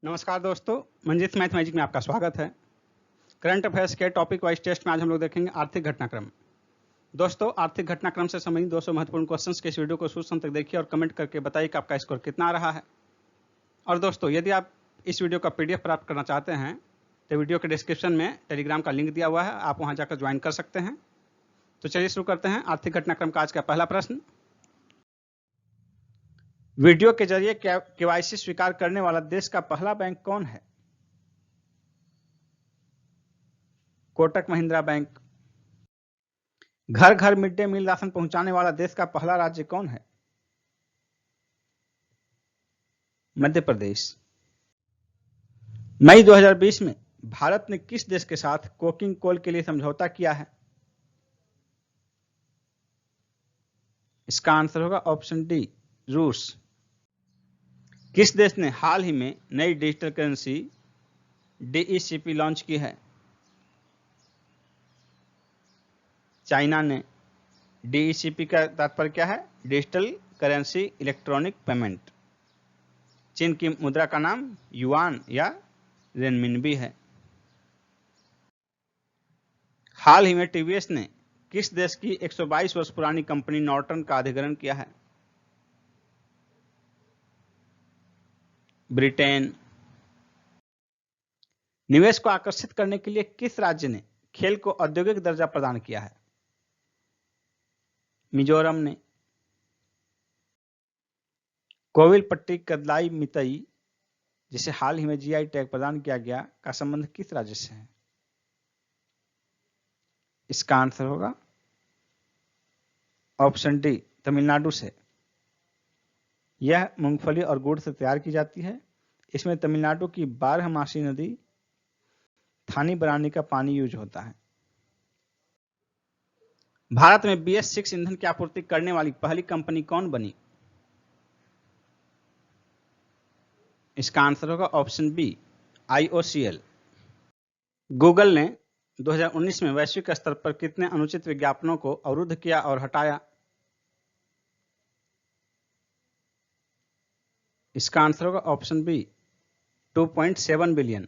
नमस्कार दोस्तों, मंजित मैथमेटिक्स में आपका स्वागत है। करंट अफेयर्स के टॉपिक वाइज टेस्ट में आज हम लोग देखेंगे आर्थिक घटनाक्रम। दोस्तों, आर्थिक घटनाक्रम से संबंधित 200 महत्वपूर्ण क्वेश्चंस के इस वीडियो को शुरू तक देखिए और कमेंट करके बताइए कि आपका स्कोर कितना आ रहा है। और दोस्तों, यदि आप इस वीडियो का PDF प्राप्त करना चाहते हैं तो वीडियो के डिस्क्रिप्शन में टेलीग्राम का लिंक दिया हुआ है, आप वहाँ जाकर ज्वाइन कर सकते हैं। तो चलिए शुरू करते हैं। आर्थिक घटनाक्रम का आज का पहला प्रश्न, वीडियो के जरिए KYC स्वीकार करने वाला देश का पहला बैंक कौन है? कोटक महिंद्रा बैंक। घर घर मिड डे मील राशन पहुंचाने वाला देश का पहला राज्य कौन है? मध्य प्रदेश। मई 2020 में भारत ने किस देश के साथ कोकिंग कोल के लिए समझौता किया है? इसका आंसर होगा ऑप्शन डी, रूस। किस देश ने हाल ही में नई डिजिटल करेंसी DECP लॉन्च की है? चाइना ने। DECP का तात्पर्य क्या है? Digital currency electronic payment. चीन की मुद्रा का नाम युआन या रेनमिनबी है। हाल ही में TVS ने किस देश की 122 वर्ष पुरानी कंपनी नॉर्टन का अधिग्रहण किया है? ब्रिटेन। निवेश को आकर्षित करने के लिए किस राज्य ने खेल को औद्योगिक दर्जा प्रदान किया है? मिजोरम ने। कोविलपट्टी कदलाई मितई, जिसे हाल ही में GI टैग प्रदान किया गया, का संबंध किस राज्य से है? इसका आंसर होगा ऑप्शन डी, तमिलनाडु से। यह मूंगफली और गुड़ से तैयार की जाती है। इसमें तमिलनाडु की 12मासी नदी थानी बरानी का पानी यूज होता है। भारत में BS6 ईंधन की आपूर्ति करने वाली पहली कंपनी कौन बनी? इसका आंसर होगा ऑप्शन बी, IOCL। गूगल ने 2019 में वैश्विक स्तर पर कितने अनुचित विज्ञापनों को अवरुद्ध किया और हटाया? इसका आंसर होगा ऑप्शन बी, 2.7 बिलियन।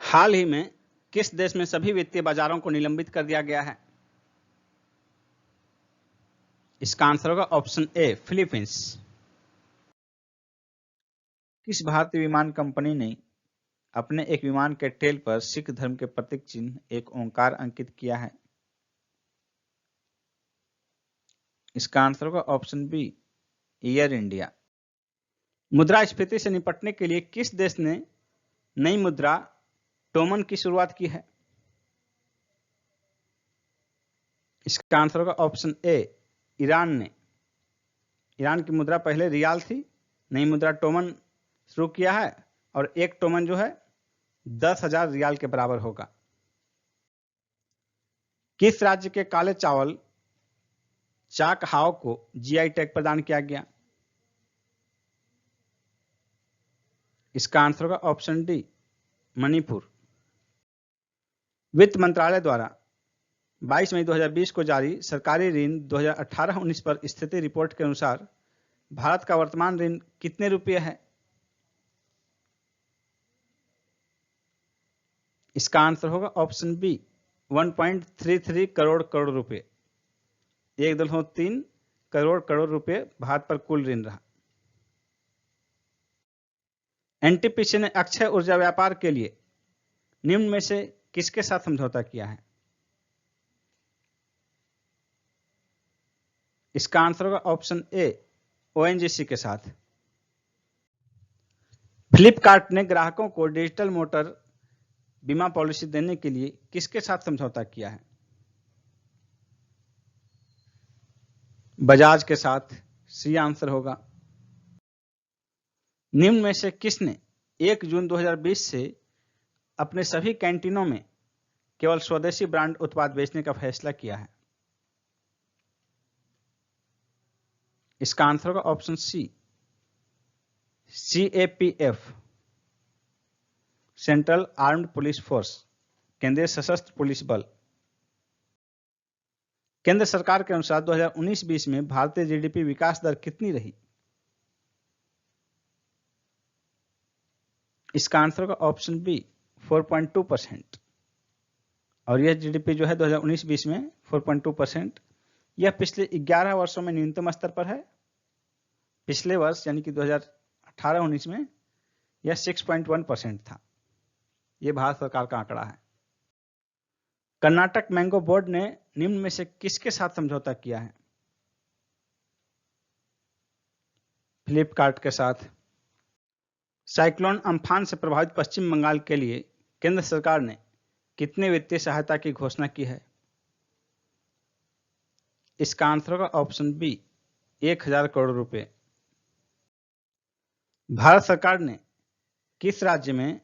हाल ही में किस देश में सभी वित्तीय बाजारों को निलंबित कर दिया गया है? इसका आंसर होगा ऑप्शन ए, फिलीपींस। किस भारतीय विमान कंपनी ने अपने एक विमान के टेल पर सिख धर्म के प्रतीक चिन्ह एक ओंकार अंकित किया है? इसका आंसर होगा ऑप्शन बी, एयर इंडिया। मुद्रास्फीति से निपटने के लिए किस देश ने नई मुद्रा टोमन की शुरुआत की है? इसका आंसर होगा ऑप्शन ए, ईरान ने। ईरान की मुद्रा पहले रियाल थी, नई मुद्रा टोमन शुरू किया है और एक टोमन जो है 10,000 रियाल के बराबर होगा। किस राज्य के काले चावल चाक हाव को GI टैग प्रदान किया गया? इसका आंसर होगा ऑप्शन डी, मणिपुर। वित्त मंत्रालय द्वारा 22 मई 2020 को जारी सरकारी ऋण 2018-19 पर स्थिति रिपोर्ट के अनुसार भारत का वर्तमान ऋण कितने रुपये है? इसका आंसर होगा ऑप्शन बी, 1.33 करोड़ रुपए। 1.3 करोड़ रुपए भारत पर कुल ऋण रहा। NTPC ने अक्षय ऊर्जा व्यापार के लिए निम्न में से किसके साथ समझौता किया है? इसका आंसर होगा ऑप्शन ए, ONGC के साथ। फ्लिपकार्ट ने ग्राहकों को डिजिटल मोटर बीमा पॉलिसी देने के लिए किसके साथ समझौता किया है? बजाज के साथ। सी आंसर होगा। निम्न में से किसने 1 जून 2020 से अपने सभी कैंटीनों में केवल स्वदेशी ब्रांड उत्पाद बेचने का फैसला किया है? इसका आंसर होगा option C, CAPF, central armed police force, केंद्रीय सशस्त्र पुलिस बल। केंद्र सरकार के अनुसार 2019-20 में भारतीय GDP विकास दर कितनी रही? इसका आंसर होगा ऑप्शन बी 4.2%। और यह जीडीपी जो है 2019-20 में 4.2%, यह पिछले 11 वर्षों में न्यूनतम स्तर पर है। पिछले वर्ष यानी कि 2018-19 में यह 6.1% था। यह भारत सरकार का आंकड़ा है। कर्नाटक मैंगो बोर्ड ने निम्न में से किसके साथ समझौता किया है? फ्लिपकार्ट के साथ। साइक्लोन अम्फान से प्रभावित पश्चिम बंगाल के लिए केंद्र सरकार ने कितने वित्तीय सहायता की घोषणा की है? इसका आंसर होगा ऑप्शन बी 1000 करोड़ रुपए। भारत सरकार ने किस राज्य में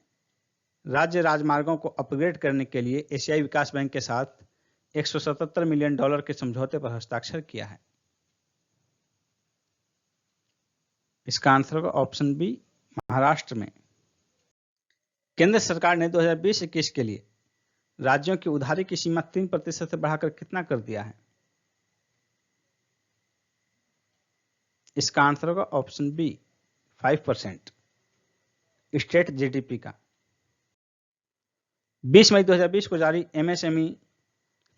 राज्य राजमार्गों को अपग्रेड करने के लिए एशियाई विकास बैंक के साथ $177 मिलियन के समझौते पर हस्ताक्षर किया है? इसका आंसर होगा ऑप्शन बी महाराष्ट्र में। केंद्र सरकार ने 2020-21 के लिए राज्यों की उधारी की सीमा 3% से बढ़ाकर कितना कर दिया है? इसका आंसर होगा ऑप्शन बी 5% स्टेट जीडीपी का। 20 मई 2020 को जारी एमएसएमई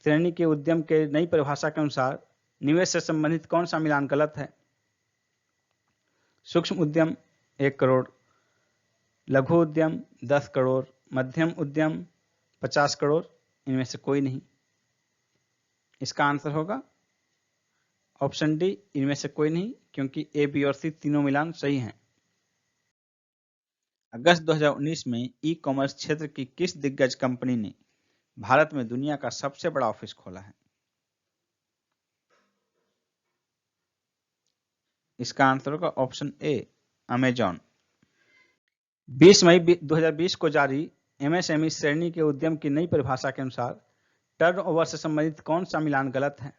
श्रेणी के उद्यम के नई परिभाषा के अनुसार निवेश से संबंधित कौन सा मिलान गलत है? सूक्ष्म उद्यम 1 करोड़, लघु उद्यम 10 करोड़, मध्यम उद्यम 50 करोड़, इनमें से कोई नहीं। इसका आंसर होगा ऑप्शन डी, इनमें से कोई नहीं, क्योंकि ए, बी और सी तीनों मिलान सही हैं। अगस्त 2019 में ई कॉमर्स क्षेत्र की किस दिग्गज कंपनी ने भारत में दुनिया का सबसे बड़ा ऑफिस खोला है? इसका आंसर होगा ऑप्शन ए, अमेजॉन। 20 मई 2020 को जारी एमएसएमई श्रेणी के उद्यम की नई परिभाषा के अनुसार टर्नओवर से संबंधित कौन सा मिलान गलत है?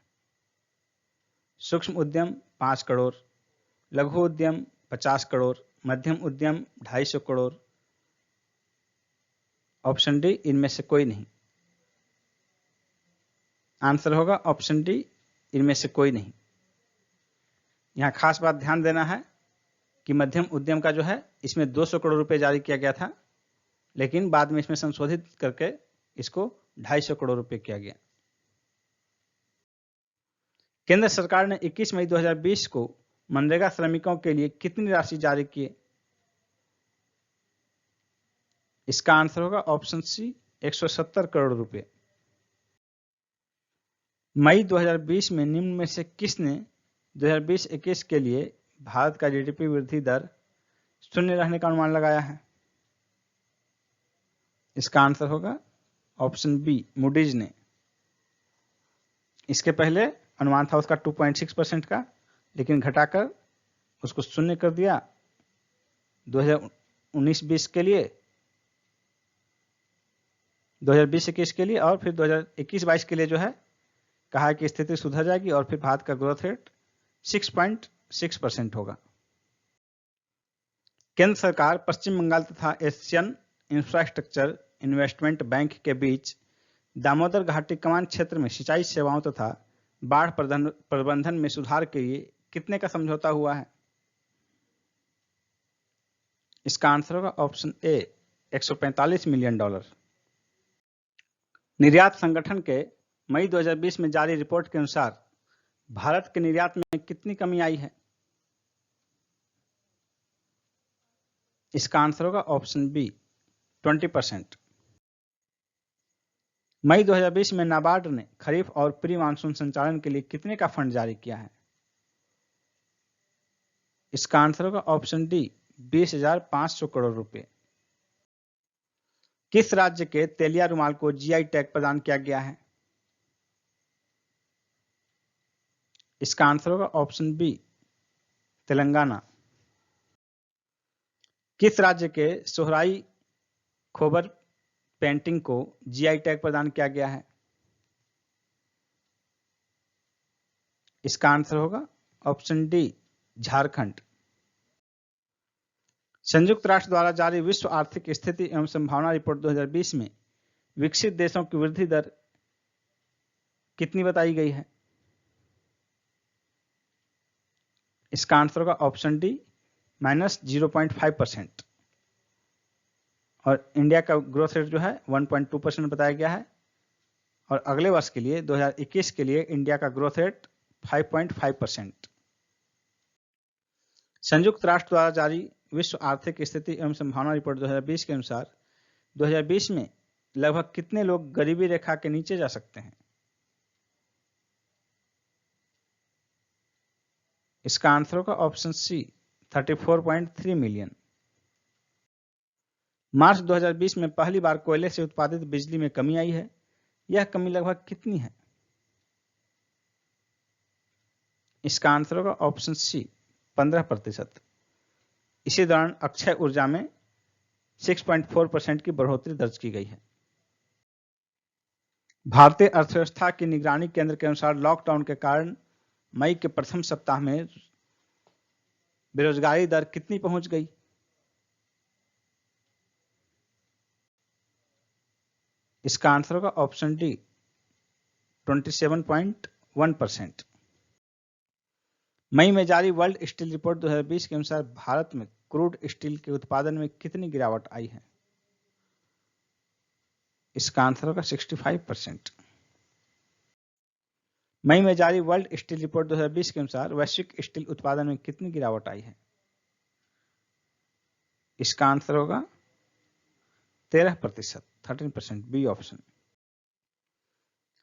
सूक्ष्म उद्यम 5 करोड़, लघु उद्यम 50 करोड़, मध्यम उद्यम 250 करोड़, ऑप्शन डी, इनमें से कोई नहीं। आंसर होगा ऑप्शन डी, इनमें से कोई नहीं। यहां खास बात ध्यान देना है कि मध्यम उद्यम का जो है इसमें 200 करोड़ रुपए जारी किया गया था, लेकिन बाद में इसमें संशोधित करके इसको 250 करोड़ रुपए किया गया। केंद्र सरकार ने 21 मई 2020 को मनरेगा श्रमिकों के लिए कितनी राशि जारी की? इसका आंसर होगा ऑप्शन सी, 170 करोड़ रुपए। मई 2020 में निम्न में से किसने 2020-21 के लिए भारत का जीडीपी वृद्धि दर शून्य रहने का अनुमान लगाया है? इसका आंसर होगा ऑप्शन बी, मूडीज ने। इसके पहले अनुमान था उसका 2.6% का, लेकिन घटाकर उसको शून्य कर दिया 2019-20 के लिए, 2020-21 के लिए, और फिर 2021-22 के लिए जो है कहा कि स्थिति सुधर जाएगी और फिर भारत का ग्रोथ रेट 6.6% होगा। केंद्र सरकार पश्चिम बंगाल तथा एशियन इंफ्रास्ट्रक्चर इन्वेस्टमेंट बैंक के बीच दामोदर घाटी कमान क्षेत्र में सिंचाई सेवाओं तथा बाढ़ प्रबंधन में सुधार के लिए कितने का समझौता हुआ है? इसका आंसर होगा ऑप्शन ए, $145 मिलियन। निर्यात संगठन के मई 2020 में जारी रिपोर्ट के अनुसार भारत के निर्यात में कितनी कमी आई है? इसका आंसर होगा ऑप्शन बी, 20%। मई 2020 में नाबार्ड ने खरीफ और प्री मानसून संचालन के लिए कितने का फंड जारी किया है? इसका आंसर होगा ऑप्शन डी, 20,500 करोड़ रुपए। किस राज्य के तेलिया रुमाल को जीआई टैग प्रदान किया गया है? इसका आंसर होगा ऑप्शन बी, तेलंगाना। किस राज्य के सोहराई खोबर पेंटिंग को जीआई टैग प्रदान किया गया है? इसका आंसर होगा ऑप्शन डी, झारखंड। संयुक्त राष्ट्र द्वारा जारी विश्व आर्थिक स्थिति एवं संभावना रिपोर्ट 2020 में विकसित देशों की वृद्धि दर कितनी बताई गई है? इसका आंसर होगा ऑप्शन डी, -0.5%। और इंडिया का ग्रोथ रेट जो है 1.2% बताया गया है। और अगले वर्ष के लिए 2021 के लिए इंडिया का ग्रोथ रेट 5.5%। संयुक्त राष्ट्र द्वारा जारी विश्व आर्थिक स्थिति एवं संभावना रिपोर्ट 2020 के अनुसार 2020 में लगभग कितने लोग गरीबी रेखा के नीचे जा सकते हैं? इसका आंसर होगा ऑप्शन सी 34.3 मिलियन। मार्च 2020 में पहली बार कोयले से उत्पादित बिजली में कमी आई है। यह कमी लगभग कितनी है? इसका आंसर होगा ऑप्शन सी 15%। इसी दौरान अक्षय ऊर्जा में 6.4% की बढ़ोतरी दर्ज की गई है। भारतीय अर्थव्यवस्था की निगरानी केंद्र के अनुसार लॉकडाउन के कारण मई के प्रथम सप्ताह में बेरोजगारी दर कितनी पहुंच गई? इसका आंसर होगा ऑप्शन डी 27.1%। मई में जारी वर्ल्ड स्टील रिपोर्ट 2020 के अनुसार भारत में क्रूड स्टील के उत्पादन में कितनी गिरावट आई है? इसका आंसर होगा 65%। मई में जारी वर्ल्ड स्टील रिपोर्ट 2020 के अनुसार वैश्विक स्टील उत्पादन में कितनी गिरावट आई है? इसका आंसर होगा 13%, 13%, बी ऑप्शन।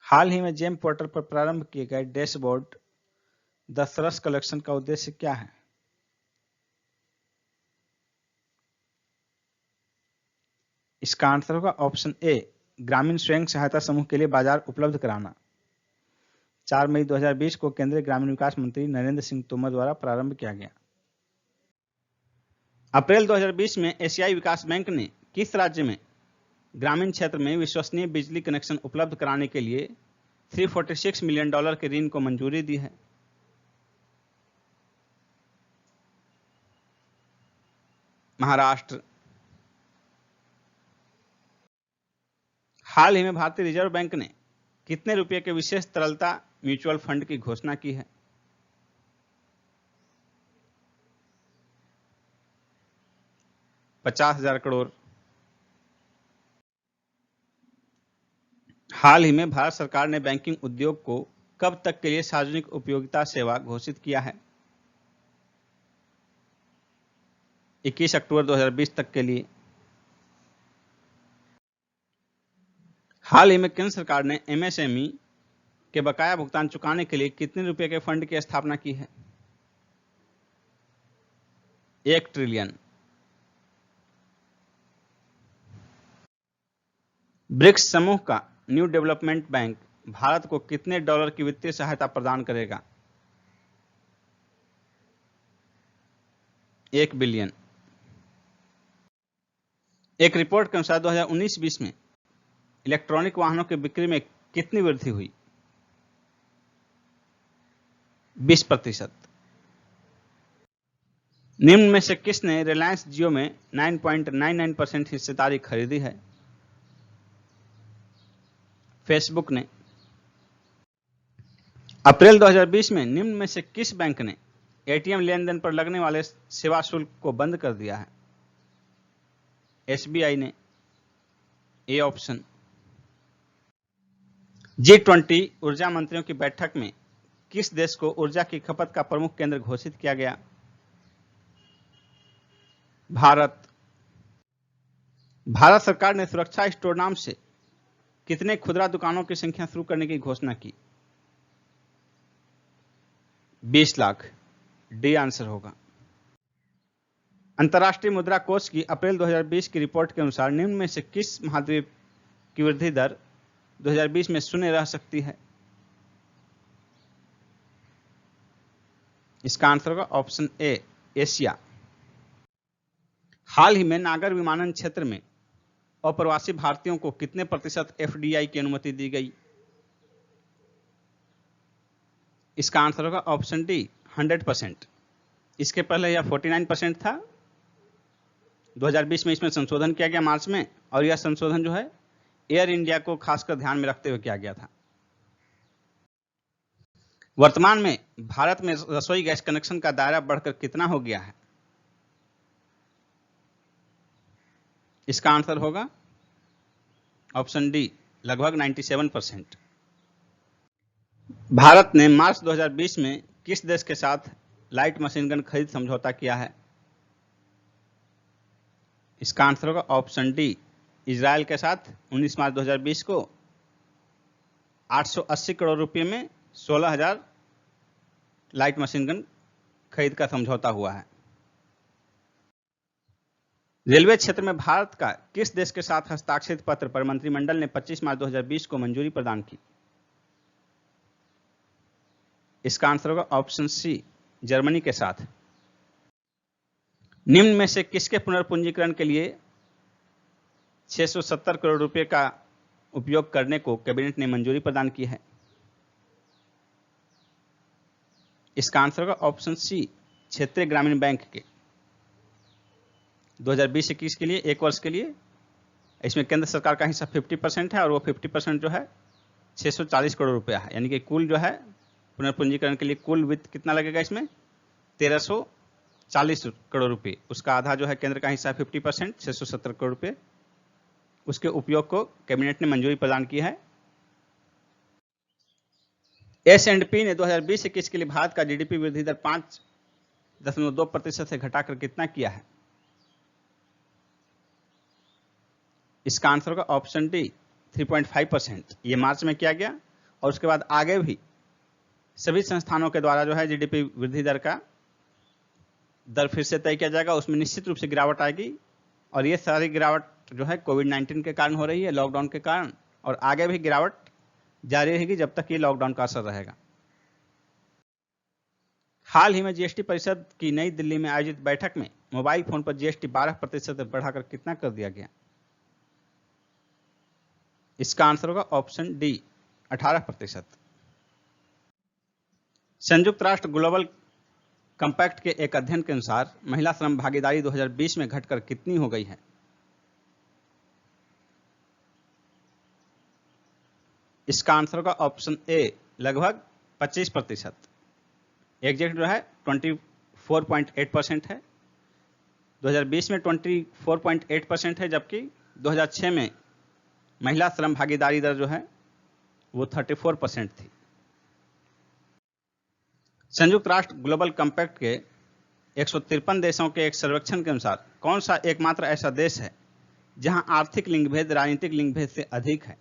हाल ही में जेम पोर्टल पर प्रारंभ किए गए डैशबोर्ड द थ्रस्ट कलेक्शन का उद्देश्य क्या है? इसका आंसर होगा ऑप्शन ए ग्रामीण स्वयं सहायता समूह के लिए बाजार उपलब्ध कराना। 4 मई 2020 को केंद्रीय ग्रामीण विकास मंत्री नरेंद्र सिंह तोमर द्वारा प्रारंभ किया गया। अप्रैल 2020 में एशियाई विकास बैंक ने किस राज्य में ग्रामीण क्षेत्र में विश्वसनीय बिजली कनेक्शन उपलब्ध कराने के लिए $346 मिलियन के ऋण को मंजूरी दी है? महाराष्ट्र। हाल ही में भारतीय रिजर्व बैंक ने कितने रुपए के विशेष तरलता म्यूचुअल फंड की घोषणा की है? $50,000 करोड़। हाल ही में भारत सरकार ने बैंकिंग उद्योग को कब तक के लिए सार्वजनिक उपयोगिता सेवा घोषित किया है? 21 अक्टूबर 2020 तक के लिए। हाल ही में केंद्र सरकार ने एमएसएमई के बकाया भुगतान चुकाने के लिए कितने रुपए के फंड की स्थापना की है? 1 ट्रिलियन। ब्रिक्स समूह का न्यू डेवलपमेंट बैंक भारत को कितने डॉलर की वित्तीय सहायता प्रदान करेगा? 1 बिलियन। एक रिपोर्ट के अनुसार 2019-20 में इलेक्ट्रॉनिक वाहनों की बिक्री में कितनी वृद्धि हुई? 20%। निम्न में से किसने रिलायंस जियो में 9.99% हिस्सेदारी खरीदी है? फेसबुक ने। अप्रैल 2020 में निम्न में से किस बैंक ने एटीएम लेन देन पर लगने वाले सेवा शुल्क को बंद कर दिया है? एसबीआई ने, ए ऑप्शन। G20 ऊर्जा मंत्रियों की बैठक में किस देश को ऊर्जा की खपत का प्रमुख केंद्र घोषित किया गया? भारत। भारत सरकार ने सुरक्षा स्टोर नाम से कितने खुदरा दुकानों की संख्या शुरू करने की घोषणा की? 20 लाख, डी आंसर होगा। अंतर्राष्ट्रीय मुद्रा कोष की अप्रैल 2020 की रिपोर्ट के अनुसार निम्न में से किस महाद्वीप की वृद्धि दर 2020 में शून्य रह सकती है? इसका आंसर होगा ऑप्शन ए एशिया। हाल ही में नागर विमानन क्षेत्र में अप्रवासी भारतीयों को कितने प्रतिशत एफडीआई की अनुमति दी गई? इसका आंसर होगा ऑप्शन डी 100%। इसके पहले यह 49% था। 2020 में इसमें संशोधन किया गया मार्च में, और यह संशोधन जो है एयर इंडिया को खासकर ध्यान में रखते हुए किया गया था। वर्तमान में भारत में रसोई गैस कनेक्शन का दायरा बढ़कर कितना हो गया है? इसका आंसर होगा ऑप्शन डी, लगभग 97%। भारत ने मार्च 2020 में किस देश के साथ लाइट मशीन गन खरीद समझौता किया है? इसका आंसर होगा ऑप्शन डी, इजराइल के साथ 19 मार्च 2020 को 880 करोड़ रुपए में 16,000 लाइट मशीन गन खरीद का समझौता हुआ है। रेलवे क्षेत्र में भारत का किस देश के साथ हस्ताक्षरित पत्र पर मंत्रिमंडल ने 25 मार्च 2020 को मंजूरी प्रदान की? इसका आंसर होगा ऑप्शन सी, जर्मनी के साथ। निम्न में से किसके पुनर्पूंजीकरण के लिए 670 करोड़ रुपए का उपयोग करने को कैबिनेट ने मंजूरी प्रदान की है? इसका आंसर होगा ऑप्शन सी, क्षेत्रीय ग्रामीण बैंक के 2020-21 के लिए, एक वर्ष के लिए। इसमें केंद्र सरकार का हिस्सा 50% है और वो 50% जो है 640 करोड़ रुपया है, यानी कि कुल जो है पुनर्पूंजीकरण के लिए कुल वित्त कितना लगेगा? इसमें 1340 करोड़ रुपए। उसका आधा जो है केंद्र का हिस्सा 50%, 670 करोड़ रुपए। उसके उपयोग को कैबिनेट ने मंजूरी प्रदान की है। S&P ने 2020-21 के लिए भारत का जीडीपी वृद्धि दर 5.2% से घटाकर कितना किया है? इसका आंसर होगा ऑप्शन डी, 3.5%। ये मार्च में किया गया और उसके बाद आगे भी सभी संस्थानों के द्वारा जो है जीडीपी वृद्धि दर का दर फिर से तय किया जाएगा। उसमें निश्चित रूप से गिरावट आएगी और ये सारी गिरावट जो है कोविड-19 के कारण हो रही है, लॉकडाउन के कारण, और आगे भी गिरावट जारी रहेगी जब तक ये लॉकडाउन का असर रहेगा। हाल ही में जीएसटी परिषद की नई दिल्ली में आयोजित बैठक में मोबाइल फोन पर जीएसटी 12% बढ़ाकर कितना कर दिया गया? इसका आंसर होगा ऑप्शन डी, 18%। संयुक्त राष्ट्र ग्लोबल कंपैक्ट के एक अध्ययन के अनुसार महिला श्रम भागीदारी 2020 में घटकर कितनी हो गई है? इसका आंसर होगा ऑप्शन ए, लगभग 25%। एग्जैक्ट जो है 24.8% है। 2020 में 24.8% है, जबकि 2006 में महिला श्रम भागीदारी दर जो है वो 34% थी। संयुक्त राष्ट्र ग्लोबल कंपैक्ट के 153 देशों के एक सर्वेक्षण के अनुसार कौन सा एकमात्र ऐसा देश है जहां आर्थिक लिंगभेद राजनीतिक लिंगभेद से अधिक है?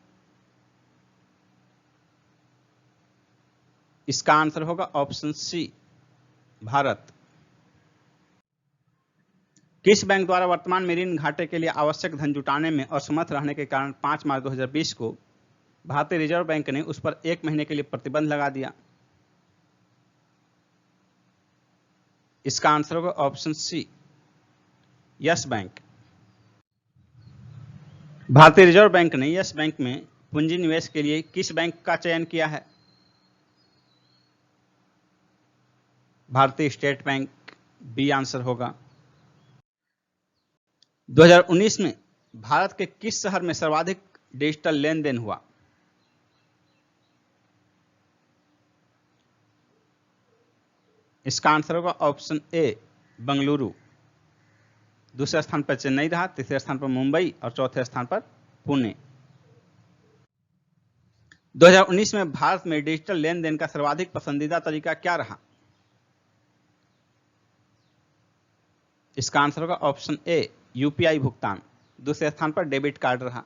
इसका आंसर होगा ऑप्शन सी, भारत। किस बैंक द्वारा वर्तमान में ऋण घाटे के लिए आवश्यक धन जुटाने में असमर्थ रहने के कारण 5 मार्च 2020 को भारतीय रिजर्व बैंक ने उस पर 1 महीने के लिए प्रतिबंध लगा दिया? इसका आंसर होगा ऑप्शन सी, यस बैंक। भारतीय रिजर्व बैंक ने यस बैंक में पूंजी निवेश के लिए किस बैंक का चयन किया है? भारतीय स्टेट बैंक बी आंसर होगा। 2019 में भारत के किस शहर में सर्वाधिक डिजिटल लेन देन हुआ? इसका आंसर होगा ऑप्शन ए, बंगलुरु। दूसरे स्थान पर चेन्नई रहा, तीसरे स्थान पर मुंबई और चौथे स्थान पर पुणे। 2019 में भारत में डिजिटल लेन देन का सर्वाधिक पसंदीदा तरीका क्या रहा? इसका आंसर होगा ऑप्शन ए, यूपीआई भुगतान। दूसरे स्थान पर डेबिट कार्ड रहा।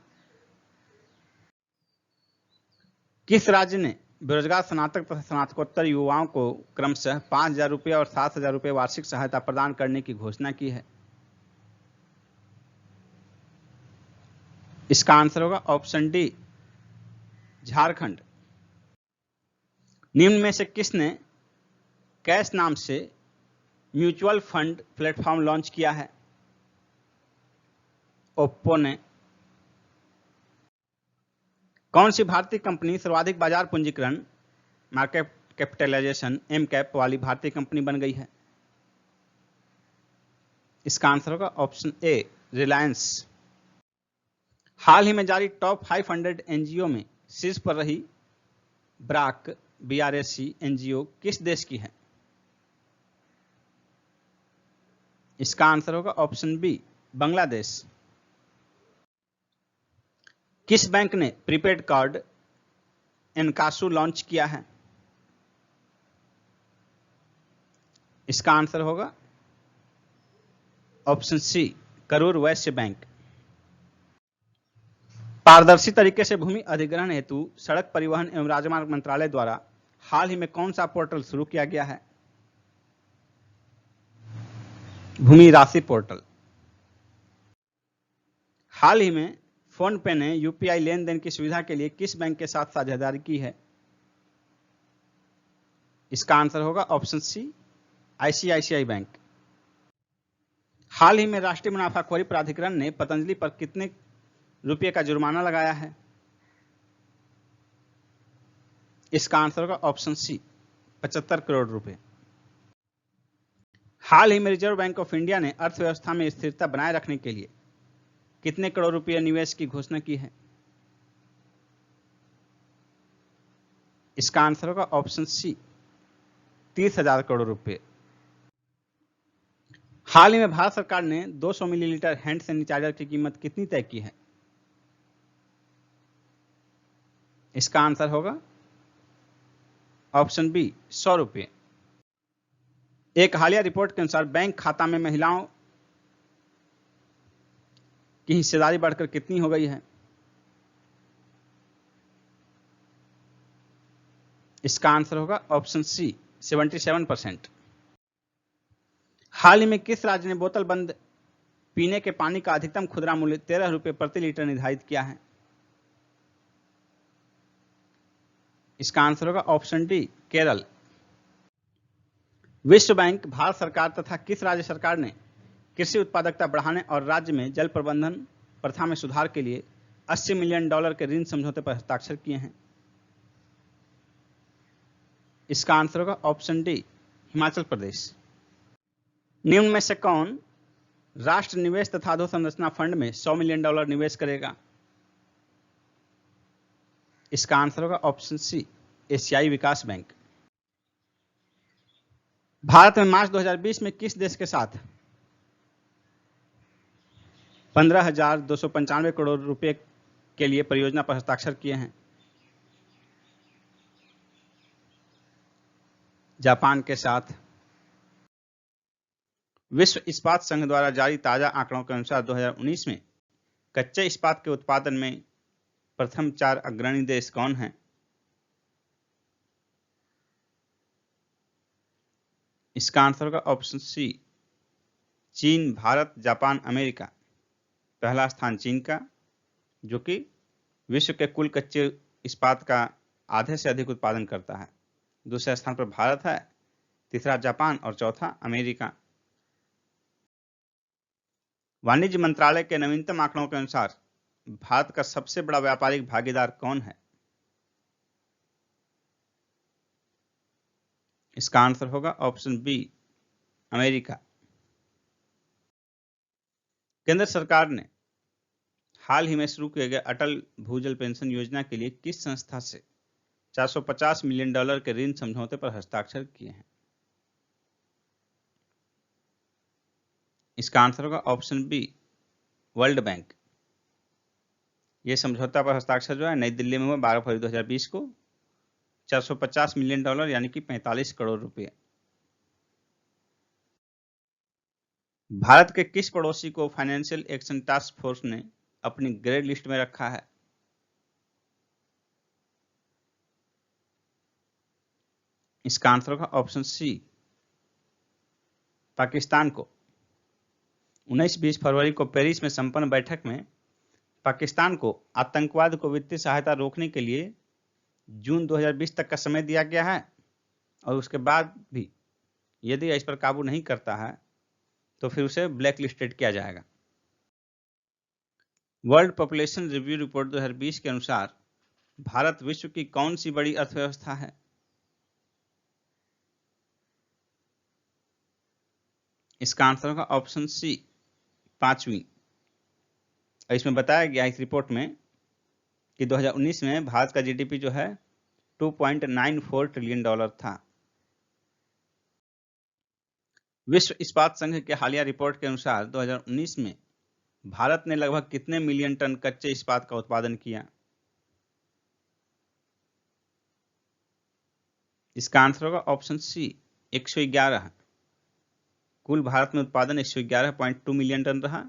किस राज्य ने बेरोजगार स्नातक तथा स्नातकोत्तर युवाओं को क्रमशः 5,000 रुपये और 7,000 रुपये वार्षिक सहायता प्रदान करने की घोषणा की है? इसका आंसर होगा ऑप्शन डी, झारखंड। निम्न में से किसने कैश नाम से म्यूचुअल फंड प्लेटफॉर्म लॉन्च किया है? ओप्पो ने। कौन सी भारतीय कंपनी सर्वाधिक बाजार पूंजीकरण मार्केट कैपिटलाइजेशन एम कैप वाली भारतीय कंपनी बन गई है? इसका आंसर होगा ऑप्शन ए, रिलायंस। हाल ही में जारी टॉप 500 एनजीओ में शीर्ष पर रही ब्राक BRAC एनजीओ किस देश की है? इसका आंसर होगा ऑप्शन बी, बांग्लादेश। किस बैंक ने प्रीपेड कार्ड एनकासू लॉन्च किया है? इसका आंसर होगा ऑप्शन सी, करूर वैश्य बैंक। पारदर्शी तरीके से भूमि अधिग्रहण हेतु सड़क परिवहन एवं राजमार्ग मंत्रालय द्वारा हाल ही में कौन सा पोर्टल शुरू किया गया है? भूमि राशि पोर्टल। हाल ही में फोन पे ने यूपीआई लेन देन की सुविधा के लिए किस बैंक के साथ साझेदारी की है? इसका आंसर होगा ऑप्शन सी, आईसीआईसीआई बैंक। हाल ही में राष्ट्रीय मुनाफाखोरी प्राधिकरण ने पतंजलि पर कितने रुपए का जुर्माना लगाया है? इसका आंसर होगा ऑप्शन सी, 75 करोड़ रुपए। हाल ही में रिजर्व बैंक ऑफ इंडिया ने अर्थव्यवस्था में स्थिरता बनाए रखने के लिए कितने करोड़ रुपए निवेश की घोषणा की है? इसका आंसर होगा ऑप्शन सी, 30,000 करोड़ रुपए। हाल ही में भारत सरकार ने 200 मिलीलीटर हैंड सैनिटाइजर की कीमत कितनी तय की है? इसका आंसर होगा ऑप्शन बी, 100 रुपए। एक हालिया रिपोर्ट के अनुसार बैंक खाता में महिलाओं की हिस्सेदारी बढ़कर कितनी हो गई है? इसका आंसर होगा ऑप्शन सी, 77%। हाल ही में किस राज्य ने बोतल बंद पीने के पानी का अधिकतम खुदरा मूल्य 13 रुपए प्रति लीटर निर्धारित किया है? इसका आंसर होगा ऑप्शन डी, केरल। विश्व बैंक, भारत सरकार तथा किस राज्य सरकार ने कृषि उत्पादकता बढ़ाने और राज्य में जल प्रबंधन प्रथा में सुधार के लिए $80 मिलियन के ऋण समझौते पर हस्ताक्षर किए हैं? इसका आंसर होगा ऑप्शन डी, हिमाचल प्रदेश। निम्न में से कौन राष्ट्र निवेश तथा अधोसंरचना फंड में $100 मिलियन निवेश करेगा? इसका आंसर होगा ऑप्शन सी, एशियाई विकास बैंक। भारत में मार्च 2020 में किस देश के साथ 15,295 करोड़ रुपए के लिए परियोजना पर हस्ताक्षर किए हैं? जापान के साथ। विश्व इस्पात संघ द्वारा जारी ताजा आंकड़ों के अनुसार 2019 में कच्चे इस्पात के उत्पादन में प्रथम 4 अग्रणी देश कौन हैं? इसका आंसर होगा ऑप्शन सी, चीन, भारत, जापान, अमेरिका। पहला स्थान चीन का, जो कि विश्व के कुल कच्चे इस्पात का आधे से अधिक उत्पादन करता है। दूसरे स्थान पर भारत है, तीसरा जापान और चौथा अमेरिका। वाणिज्य मंत्रालय के नवीनतम आंकड़ों के अनुसार भारत का सबसे बड़ा व्यापारिक भागीदार कौन है? इसका आंसर होगा ऑप्शन बी, अमेरिका। केंद्र सरकार ने हाल ही में शुरू किए गए अटल भूजल पेंशन योजना के लिए किस संस्था से $450 मिलियन के ऋण समझौते पर हस्ताक्षर किए हैं? इसका आंसर होगा ऑप्शन बी, वर्ल्ड बैंक। यह समझौता पर हस्ताक्षर जो है नई दिल्ली में हुआ 12 फरवरी 2020 को। $450 मिलियन यानी कि 45 करोड़ रुपए। भारत के किस पड़ोसी को फाइनेंशियल एक्शन टास्क फोर्स ने अपनी ग्रे लिस्ट में रखा है? इसका आंसर होगा ऑप्शन सी, पाकिस्तान को। 19-20 फरवरी को पेरिस में संपन्न बैठक में पाकिस्तान को आतंकवाद को वित्तीय सहायता रोकने के लिए जून 2020 तक का समय दिया गया है और उसके बाद भी यदि इस पर काबू नहीं करता है तो फिर उसे ब्लैक लिस्टेड किया जाएगा। वर्ल्ड पॉपुलेशन रिव्यू रिपोर्ट 2020 के अनुसार भारत विश्व की कौन सी बड़ी अर्थव्यवस्था है? इसका आंसर होगा ऑप्शन सी, 5वीं। इसमें बताया गया इस रिपोर्ट में कि 2019 में भारत का जीडीपी जो है $2.94 ट्रिलियन था। विश्व इस्पात संघ के हालिया रिपोर्ट के अनुसार 2019 में भारत ने लगभग कितने मिलियन टन कच्चे इस्पात का उत्पादन किया? इसका आंसर होगा ऑप्शन सी 111। कुल भारत में उत्पादन 111.2 मिलियन टन रहा,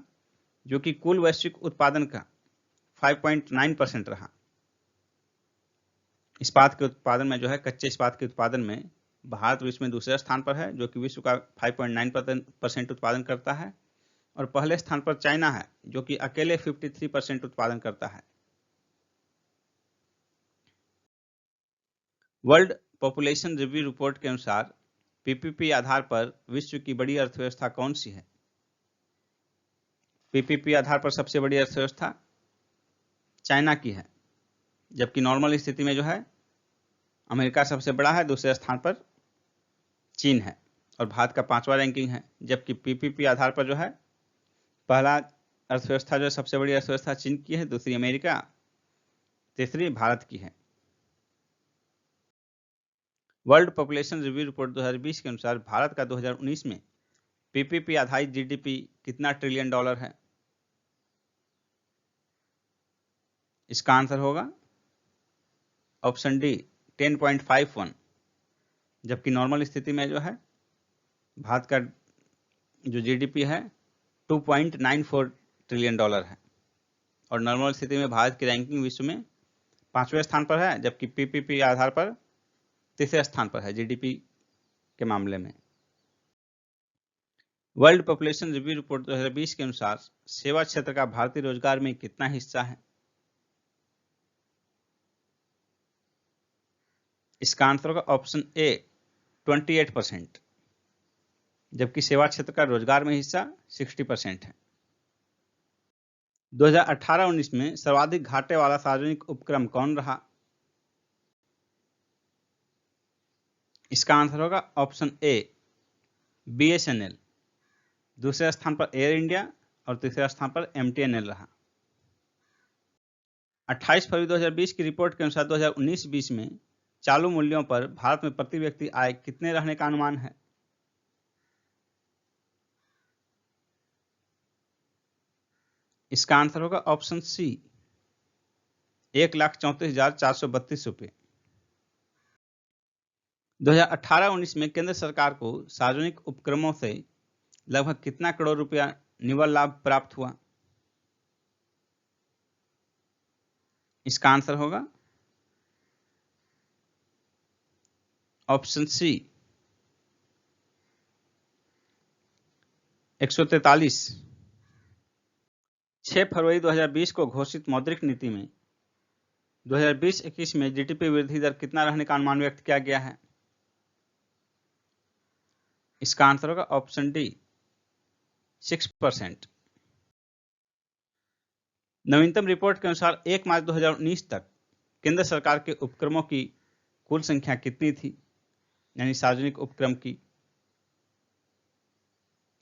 जो कि कुल वैश्विक उत्पादन का 5.9% रहा। इस्पात के उत्पादन में जो है, कच्चे इस्पात के उत्पादन में भारत विश्व में दूसरे स्थान पर है, जो कि विश्व का 5.9% उत्पादन करता है, और पहले स्थान पर चाइना है, जो कि अकेले 53% उत्पादन करता है। वर्ल्ड पॉपुलेशन रिव्यू रिपोर्ट के अनुसार पीपीपी आधार पर विश्व की बड़ी अर्थव्यवस्था कौन सी है? पीपीपी आधार पर सबसे बड़ी अर्थव्यवस्था चाइना की है, जबकि नॉर्मल स्थिति में जो है अमेरिका सबसे बड़ा है, दूसरे स्थान पर चीन है, और भारत का 5वां रैंकिंग है। जबकि पीपीपी आधार पर जो है पहला अर्थव्यवस्था जो है सबसे बड़ी अर्थव्यवस्था चीन की है, दूसरी अमेरिका, तीसरी भारत की है। वर्ल्ड पॉपुलेशन रिव्यू रिपोर्ट 2020 के अनुसार भारत का 2019 में पीपीपी आधारित जीडीपी कितना ट्रिलियन डॉलर है? इसका आंसर होगा ऑप्शन डी 10.51। जबकि नॉर्मल स्थिति में जो है भारत का जो जीडीपी है 2.94 ट्रिलियन डॉलर है, और नॉर्मल स्थिति में भारत की रैंकिंग विश्व में 5वें स्थान पर है, जबकि पीपीपी आधार पर तीसरे स्थान पर है जीडीपी के मामले में। वर्ल्ड पॉपुलेशन रिव्यू रिपोर्ट 2020 के अनुसार सेवा क्षेत्र का भारतीय रोजगार में कितना हिस्सा है? इसका आंसर होगा ऑप्शन ए 28%, जबकि सेवा क्षेत्र का रोजगार में हिस्सा 60% है। 2018-19 में सर्वाधिक घाटे वाला सार्वजनिक उपक्रम कौन रहा? इसका आंसर होगा ऑप्शन ए बीएसएनएल, दूसरे स्थान पर एयर इंडिया, और तीसरे स्थान पर एमटीएनएल रहा। 28 फरवरी 2020 की रिपोर्ट के अनुसार 2019-20 में चालू मूल्यों पर भारत में प्रति व्यक्ति आय कितने रहने का अनुमान है? इसका आंसर होगा ऑप्शन सी 1,34,432 रुपये। 2018-19 में केंद्र सरकार को सार्वजनिक उपक्रमों से लगभग कितना करोड़ रुपया निव्वल लाभ प्राप्त हुआ? इसका आंसर होगा ऑप्शन सी 143। 6 फरवरी 2020 को घोषित मौद्रिक नीति में 2020-21 में जीडीपी वृद्धि दर कितना रहने का अनुमान व्यक्त किया गया है? इसका आंसर होगा ऑप्शन डी 6%। नवीनतम रिपोर्ट के अनुसार 1 मार्च 2019 तक केंद्र सरकार के उपक्रमों की कुल संख्या कितनी थी, यानी सार्वजनिक उपक्रम की?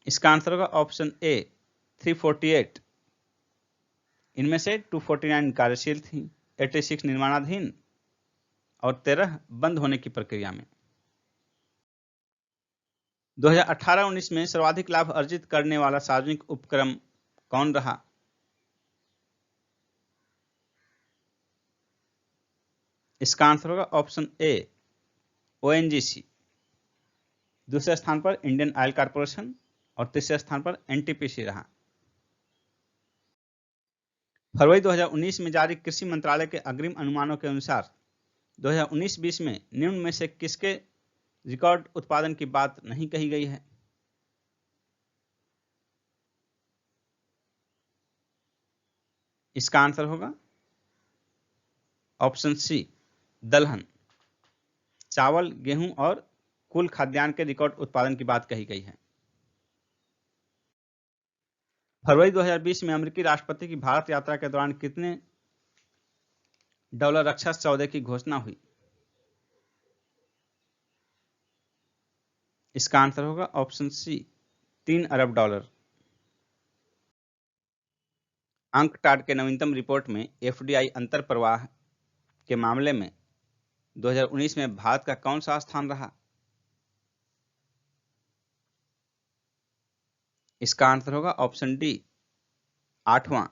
इसका आंसर होगा ऑप्शन ए 348। इनमें से 249 कार्यशील थी, 86 निर्माणाधीन, और 13 बंद होने की प्रक्रिया में। 2018-19 में सर्वाधिक लाभ अर्जित करने वाला सार्वजनिक उपक्रम कौन रहा? इसका आंसर होगा ऑप्शन ए ओएनजीसी, दूसरे स्थान पर इंडियन ऑयल कॉर्पोरेशन, और तीसरे स्थान पर एनटीपीसी रहा। फरवरी 2019 में जारी कृषि मंत्रालय के अग्रिम अनुमानों के अनुसार 2019-20 में निम्न में से किसके रिकॉर्ड उत्पादन की बात नहीं कही गई है? इसका आंसर होगा ऑप्शन सी दलहन, चावल, गेहूं और कुल खाद्यान्न के रिकॉर्ड उत्पादन की बात कही गई है। फरवरी 2020 में अमेरिकी राष्ट्रपति की भारत यात्रा के दौरान कितने डॉलर रक्षा सौदे की घोषणा हुई? इसका आंसर होगा ऑप्शन सी 3 अरब डॉलर। अंकटाड के नवीनतम रिपोर्ट में एफडीआई अंतर प्रवाह के मामले में 2019 में भारत का कौन सा स्थान रहा? इसका आंसर होगा ऑप्शन डी 8वां।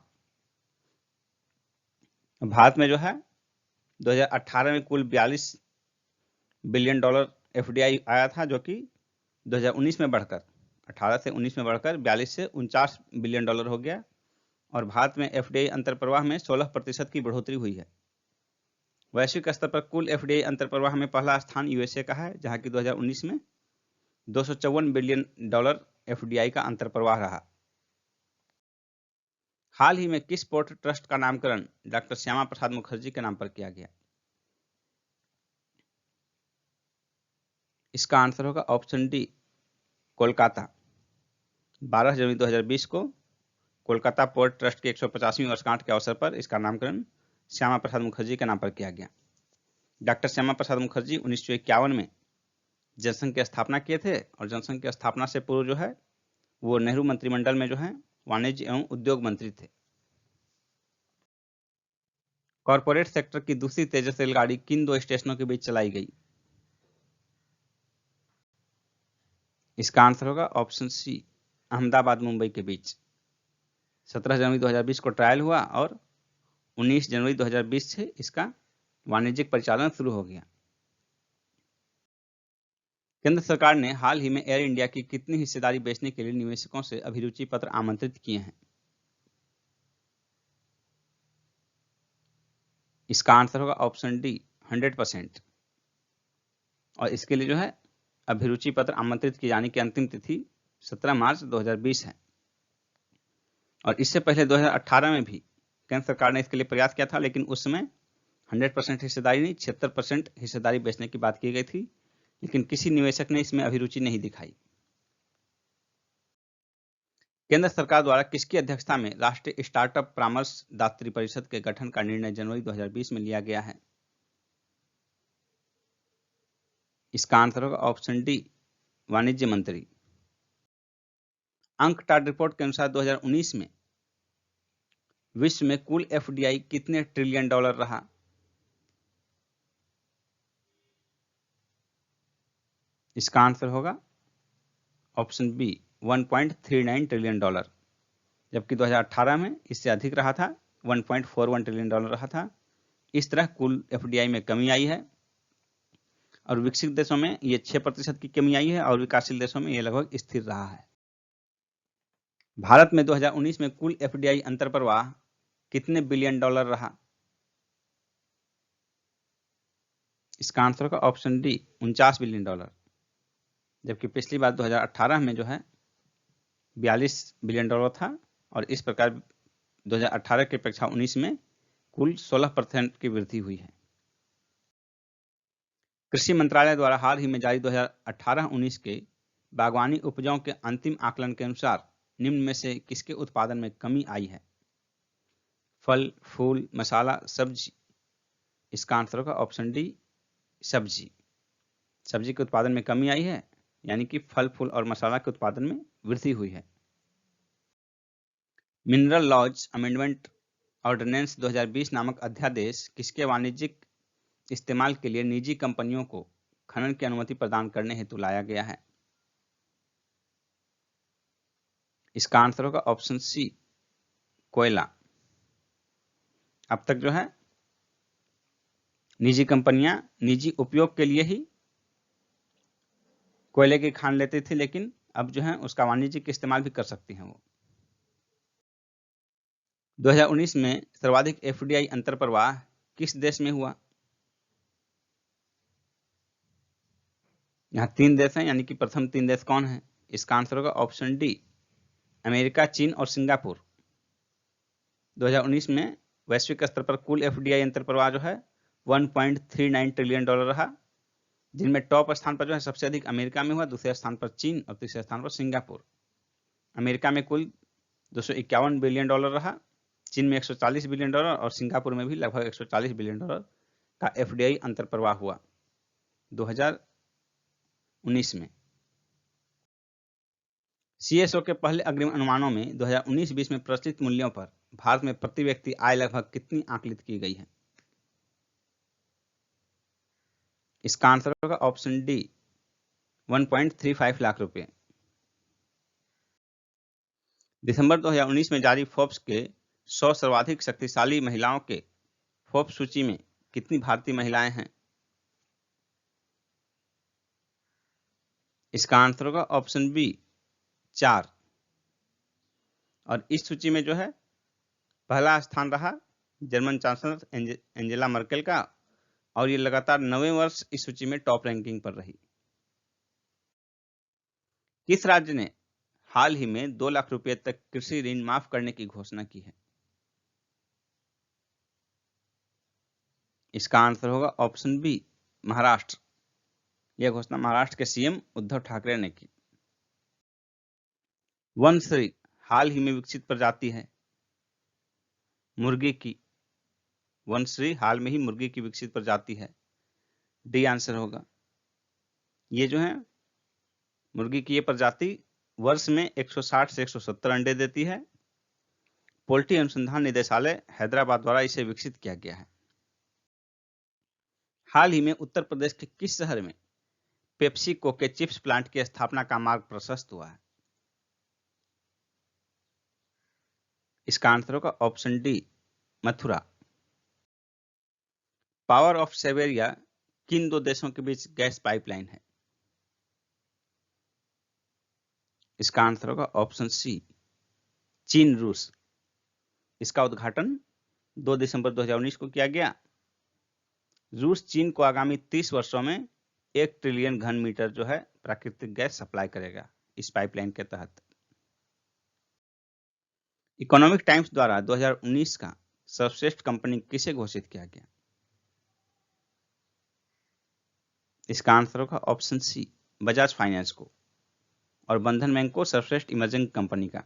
भारत में जो है 2018 में कुल 42 बिलियन डॉलर एफडीआई आया था, जो कि 2019 में बढ़कर 18 से 19 में बढ़कर 42 से 49 बिलियन डॉलर हो गया। और भारत में एफडीआई अंतर्प्रवाह में 16% की बढ़ोतरी हुई है। वैश्विक स्तर पर कुल एफडीआई अंतर्प्रवाह में पहला स्थान यूएसए का है, जहां की 2019 में 254 बिलियन डॉलर एफडीआई का अंतर्प्रवाह रहा। हाल ही में किस पोर्ट ट्रस्ट का नामकरण डॉक्टर श्यामा प्रसाद मुखर्जी के नाम पर किया गया? इसका आंसर होगा ऑप्शन डी, कोलकाता। 12 जनवरी 2020 को कोलकाता पोर्ट ट्रस्ट की 150वीं वर्षगांठ के अवसर पर इसका नामकरण श्यामा प्रसाद मुखर्जी के नाम पर किया गया। डॉक्टर श्यामा प्रसाद मुखर्जी 1951 में जनसंघ की स्थापना किए थे, और जनसंघ की स्थापना से पूर्व जो है वो नेहरू मंत्रिमंडल में जो है वाणिज्य एवं उद्योग मंत्री थे। कॉरपोरेट सेक्टर की दूसरी तेजस रेलगाड़ी किन दो स्टेशनों के बीच चलाई गई? इसका आंसर होगा ऑप्शन सी, अहमदाबाद मुंबई के बीच। 17 जनवरी 2020 को ट्रायल हुआ और 19 जनवरी 2020 से इसका वाणिज्यिक परिचालन शुरू हो गया। केंद्र सरकार ने हाल ही में एयर इंडिया की कितनी हिस्सेदारी बेचने के लिए निवेशकों से अभिरुचि पत्र आमंत्रित किए हैं? इसका आंसर होगा ऑप्शन डी, 100%। और इसके लिए जो है अभिरुचि पत्र आमंत्रित किए जाने की अंतिम तिथि 17 मार्च 2020 है। और इससे पहले 2018 में भी केंद्र सरकार ने इसके लिए प्रयास किया था, लेकिन उस समय 100% हिस्सेदारी नहीं, 76% हिस्सेदारी बेचने की बात की गई थी, लेकिन किसी निवेशक ने इसमें अभिरुचि नहीं दिखाई। केंद्र सरकार द्वारा किसकी अध्यक्षता में राष्ट्रीय स्टार्टअप परामर्शदात्री परिषद के गठन का निर्णय जनवरी 2020 में लिया गया है? इसका आंसर होगा ऑप्शन डी, वाणिज्य मंत्री। अंकटाड रिपोर्ट के अनुसार 2019 में विश्व में कुल एफडीआई कितने ट्रिलियन डॉलर रहा? इसका आंसर होगा ऑप्शन बी, 1.39 ट्रिलियन डॉलर, जबकि 2018 में इससे अधिक रहा था, 1.41 ट्रिलियन डॉलर रहा था। इस तरह कुल एफडीआई में कमी आई है, और विकसित देशों में ये 6% की कमी आई है, और विकासशील देशों में ये लगभग स्थिर रहा है। भारत में 2019 में कुल एफडीआई अंतर्प्रवाह कितने बिलियन डॉलर रहा? इसका आंसर होगा ऑप्शन डी, 49 बिलियन डॉलर, जबकि पिछली बार 2018 में जो है 42 बिलियन डॉलर था, और इस प्रकार 2018 की अपेक्षा 19 में कुल 16% की वृद्धि हुई है। कृषि मंत्रालय द्वारा हाल ही में जारी 2018-19 के बागवानी उपजों के अंतिम आकलन के अनुसार निम्न में से किसके उत्पादन में कमी आई है? फल, फूल, मसाला, सब्जी। इसका आंसर होगा ऑप्शन डी, सब्जी। सब्जी के उत्पादन में कमी आई है, यानी कि फल, फूल और मसाला के उत्पादन में वृद्धि हुई है। मिनरल लॉज अमेंडमेंट ऑर्डिनेंस 2020 नामक अध्यादेश किसके वाणिज्यिक इस्तेमाल के लिए निजी कंपनियों को खनन की अनुमति प्रदान करने हेतु लाया गया है? इसका आंसर होगा ऑप्शन सी, कोयला। अब तक जो है निजी कंपनियां निजी उपयोग के लिए ही कोयले की खान लेती थी, लेकिन अब जो है उसका वाणिज्यिक इस्तेमाल भी कर सकती हैं वो। 2019 में सर्वाधिक एफडीआई अंतर्प्रवाह किस देश में हुआ? यहाँ 3 देश हैं, यानी कि प्रथम 3 देश कौन है? इसका आंसर होगा ऑप्शन डी, अमेरिका, चीन और सिंगापुर। 2019 में वैश्विक स्तर पर कुल एफडीआई अंतर्प्रवाह जो है 1.39 ट्रिलियन डॉलर रहा, जिनमें टॉप स्थान पर जो है सबसे अधिक अमेरिका में हुआ, दूसरे स्थान पर चीन और तीसरे स्थान पर सिंगापुर। अमेरिका में कुल 251 बिलियन डॉलर रहा, चीन में 140 बिलियन डॉलर और सिंगापुर में भी लगभग 140 बिलियन डॉलर का एफडीआई अंतर्प्रवाह हुआ 2019 में। सीएसओ के पहले अग्रिम अनुमानों में 2019-20 में प्रचलित मूल्यों पर भारत में प्रति व्यक्ति आय लगभग कितनी आकलित की गई है? इसका आंसर होगा ऑप्शन डी, 1.35 लाख रुपए। दिसंबर 2019 में जारी फोर्ब्स के 100 सर्वाधिक शक्तिशाली महिलाओं के फोर्ब्स सूची में कितनी भारतीय महिलाएं हैं? इसका आंसर होगा ऑप्शन बी 4। और इस सूची में जो है पहला स्थान रहा जर्मन चांसलर एंजेला मर्केल का, और ये लगातार 9वें वर्ष इस सूची में टॉप रैंकिंग पर रही। किस राज्य ने हाल ही में 2 लाख रुपए तक कृषि ऋण माफ करने की घोषणा की है? इसका आंसर होगा ऑप्शन बी महाराष्ट्र। यह घोषणा महाराष्ट्र के सीएम उद्धव ठाकरे ने की। वनश्री हाल ही में विकसित प्रजाति है मुर्गी की। वनश्री हाल में ही मुर्गी की विकसित प्रजाति है। डी आंसर होगा। ये जो है मुर्गी की ये प्रजाति वर्ष में 160 से 170 अंडे देती है। पोल्ट्री अनुसंधान निदेशालय हैदराबाद द्वारा इसे विकसित किया गया है। हाल ही में उत्तर प्रदेश के किस शहर में पेप्सिको के चिप्स प्लांट की स्थापना का मार्ग प्रशस्त हुआ है? इसका आंसर होगा option D Mathura. Power of Siberia किन 2 देशों के बीच गैस पाइपलाइन है? इसका आंसर होगा ऑप्शन सी चीन रूस। इसका उद्घाटन 2 दिसंबर 2019 को किया गया। रूस चीन को आगामी 30 वर्षों में 1 ट्रिलियन घन मीटर जो है प्राकृतिक गैस सप्लाई करेगा इस पाइपलाइन के तहत। इकोनॉमिक टाइम्स द्वारा 2019 का सर्वश्रेष्ठ कंपनी किसे घोषित किया गया? इसका आंसर होगा ऑप्शन सी बजाज फाइनेंस को, और बंधन बैंक को सर्वश्रेष्ठ इमर्जिंग कंपनी का।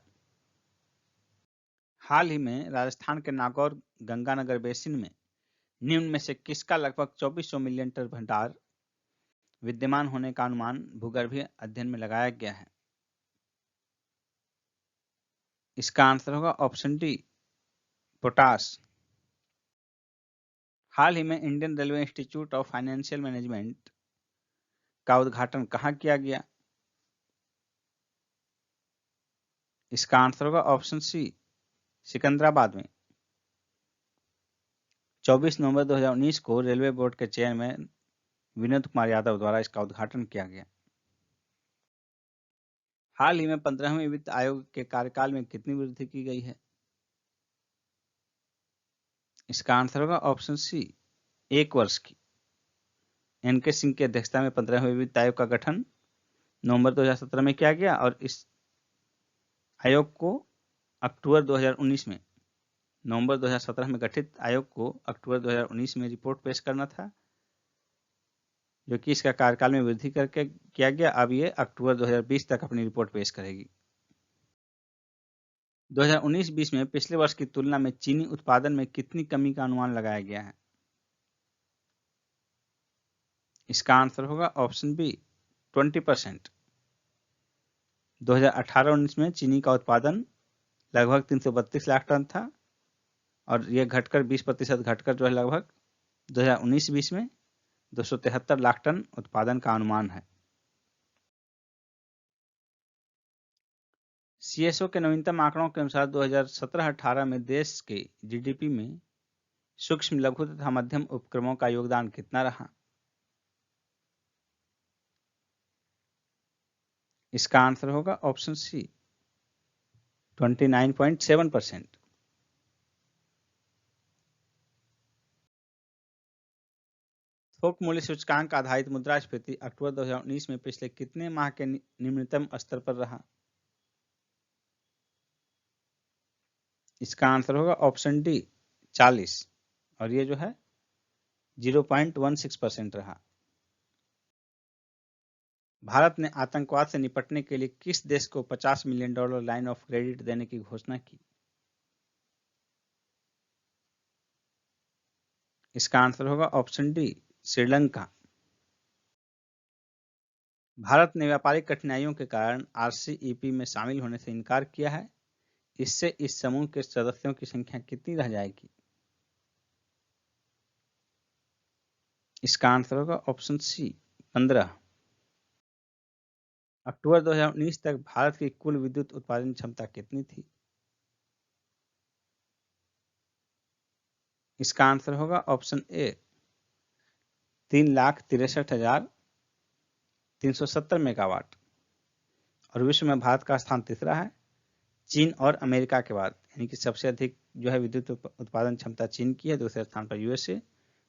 हाल ही में राजस्थान के नागौर गंगानगर बेसिन में निम्न में से किसका लगभग 2400 मिलियन टन भंडार विद्यमान होने का अनुमान भूगर्भीय अध्ययन में लगाया गया है? इसका आंसर होगा ऑप्शन डी पोटास। हाल ही में Indian railway institute of financial management का उद्घाटन कहाँ किया गया? इसका आंसर होगा ऑप्शन सी सिकंदराबाद में। 24 नवंबर 2019 को रेलवे बोर्ड के चेयरमैन विनोद कुमार यादव द्वारा इसका उद्घाटन किया गया। हाल ही में 15वें वित्त आयोग के कार्यकाल में कितनी वृद्धि की गई है? इसका आंसर होगा ऑप्शन सी 1 वर्ष की। एनके सिंह की अध्यक्षता में 15वें वित्त आयोग का गठन नवंबर 2017 में किया गया, और इस आयोग को अक्टूबर 2019 में नवंबर 2017 में गठित आयोग को अक्टूबर 2019 में रिपोर्ट पेश करना था, जो कि इसका कार्यकाल में वृद्धि करके किया गया। अब ये अक्टूबर 2020 तक अपनी रिपोर्ट पेश करेगी। 2019-20 में पिछले वर्ष की तुलना में चीनी उत्पादन में कितनी कमी का अनुमान लगाया गया है? इसका आंसर होगा ऑप्शन बी 20%। 2018-19 में चीनी का उत्पादन लगभग 332 लाख टन था, और यह घटकर 20% घटकर जो है लगभग 2019-20 में 273 लाख टन उत्पादन का अनुमान है। सीएसओ के नवीनतम आंकड़ों के अनुसार 2017-18 में देश के जीडीपी में सूक्ष्म लघु तथा मध्यम उपक्रमों का योगदान कितना रहा? इसका आंसर होगा ऑप्शन सी 29.7%। थोक मूल्य सूचकांक आधारित मुद्रास्फीति अक्टूबर 2019 में पिछले कितने माह के निम्नतम स्तर पर रहा? इसका आंसर होगा ऑप्शन डी 40, और ये जो है 0.16% रहा। भारत ने आतंकवाद से निपटने के लिए किस देश को $50 मिलियन लाइन ऑफ क्रेडिट देने की घोषणा की? इसका आंसर होगा ऑप्शन डी श्रीलंका। भारत ने व्यापारिक कठिनाइयों के कारण आरसीईपी में शामिल होने से इनकार किया है। इससे इस समूह के सदस्यों की संख्या कितनी रह जाएगी? इसका आंसर होगा ऑप्शन सी 15। अक्टूबर 2019 तक भारत की कुल विद्युत उत्पादन क्षमता कितनी थी? इसका आंसर होगा ऑप्शन ए 3,63,370 मेगावाट। और विश्व में भारत का स्थान तीसरा है, चीन और अमेरिका के बाद, यानी कि सबसे अधिक जो है विद्युत उत्पादन क्षमता चीन की है, दूसरे स्थान पर यूएसए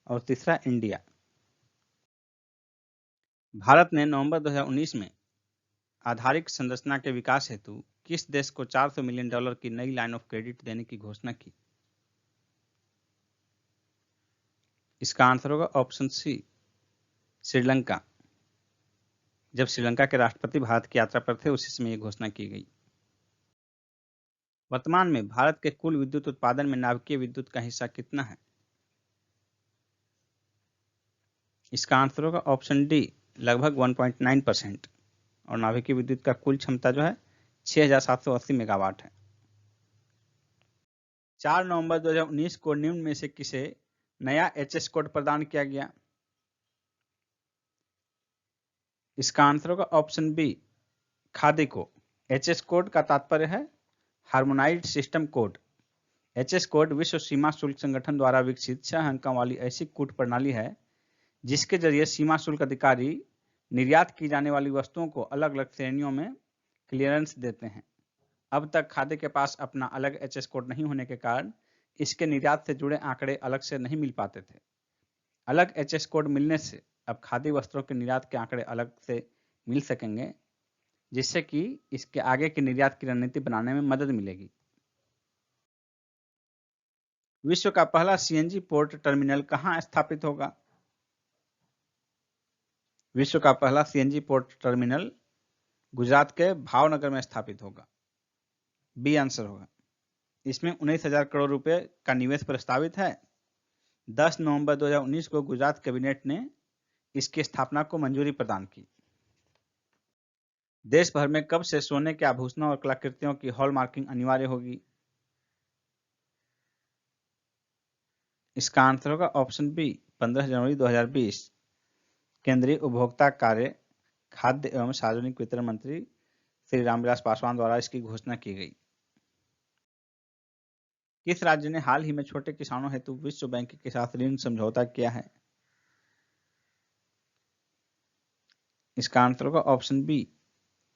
और तीसरा इंडिया। भारत ने नवंबर 2019 में आधारिक संरचना के विकास हेतु किस देश को $400 मिलियन की नई लाइन ऑफ क्रेडिट देने की घोषणा की? इसका आंसर होगा ऑप्शन सी श्रीलंका। जब श्रीलंका के राष्ट्रपति भारत की यात्रा पर थे उसी समय यह घोषणा की गई। वर्तमान में भारत के कुल विद्युत उत्पादन में नाभिकीय विद्युत का हिस्सा कितना है? इसका आंसर होगा ऑप्शन डी लगभग 1.9%। और नाभिकीय विद्युत का कुल क्षमता जो है 6,780 मेगावाट है। 4 नवंबर 2019 को निम्न में से किसे नया एचएस कोड प्रदान किया गया? इसका आंसर होगा ऑप्शन बी खादी को। एचएस कोड का तात्पर्य है harmonised system code. HS code विश्व सीमा शुल्क संगठन द्वारा विकसित 6 अंकों वाली ऐसी कूट प्रणाली है जिसके जरिए सीमा शुल्क अधिकारी निर्यात की जाने वाली वस्तुओं को अलग अलग श्रेणियों में क्लियरेंस देते हैं। अब तक खादी के पास अपना अलग एचएस कोड नहीं होने के कारण इसके निर्यात से जुड़े आंकड़े अलग से नहीं मिल पाते थे। अलग एचएस कोड मिलने से अब खादी वस्त्रों के निर्यात के आंकड़े अलग से मिल सकेंगे, जिससे कि इसके आगे की निर्यात की रणनीति बनाने में मदद मिलेगी। विश्व का पहला सीएनजी पोर्ट टर्मिनल कहां स्थापित होगा? विश्व का पहला सीएनजी पोर्ट टर्मिनल गुजरात के भावनगर में स्थापित होगा। बी आंसर होगा। इसमें 19,000 करोड़ रुपए का निवेश प्रस्तावित है। 10 नवंबर 2019 को गुजरात कैबिनेट ने इसकी स्थापना को मंजूरी प्रदान की। देश भर में कब से सोने के आभूषणों और कलाकृतियों की हॉलमार्किंग अनिवार्य होगी? इसका आंसर होगा ऑप्शन बी 15 जनवरी 2020। केंद्रीय उपभोक्ता कार्य, खाद्य एवं सार्वजनिक वितरण मंत्री श्री रामविलास पासवान द्वारा इसकी घोषणा की गई। किस राज्य ने हाल ही में छोटे किसानों हेतु विश्व बैंक के साथ ऋण समझौता किया है? इसका आंसर होगा ऑप्शन बी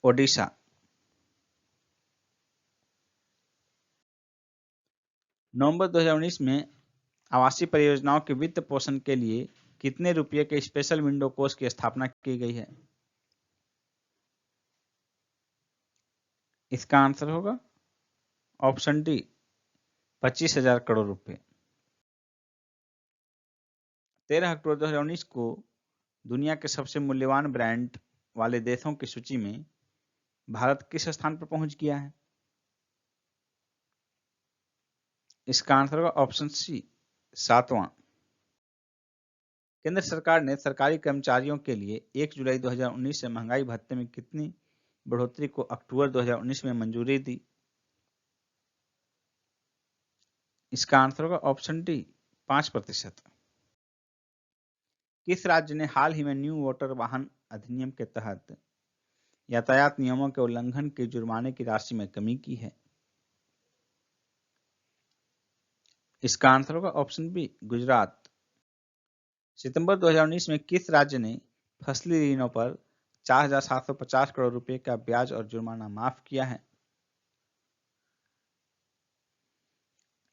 ओडिशा। नवंबर 2019 में आवासीय परियोजनाओं के वित्त पोषण के लिए कितने रुपये के स्पेशल विंडो कोष की स्थापना की गई है? इसका आंसर होगा ऑप्शन डी 25,000 करोड़ रुपए। 13 अक्टूबर 2019 को दुनिया के सबसे मूल्यवान ब्रांड वाले देशों की सूची में भारत किस स्थान पर पहुंच गया है? इसका आंसर होगा ऑप्शन सी 7वां। केंद्र सरकार ने सरकारी कर्मचारियों के लिए 1 जुलाई 2019 से महंगाई भत्ते में कितनी बढ़ोतरी को अक्टूबर 2019 में मंजूरी दी? इसका आंसर होगा ऑप्शन डी 5%। किस राज्य ने हाल ही में न्यू मोटर वाहन अधिनियम के तहत यातायात नियमों के उल्लंघन के जुर्माने की राशि में कमी की है? इसका आंसर होगा ऑप्शन बी गुजरात। सितंबर 2019 में किस राज्य ने फसली ऋणों पर 4,750 करोड़ रुपए का ब्याज और जुर्माना माफ किया है?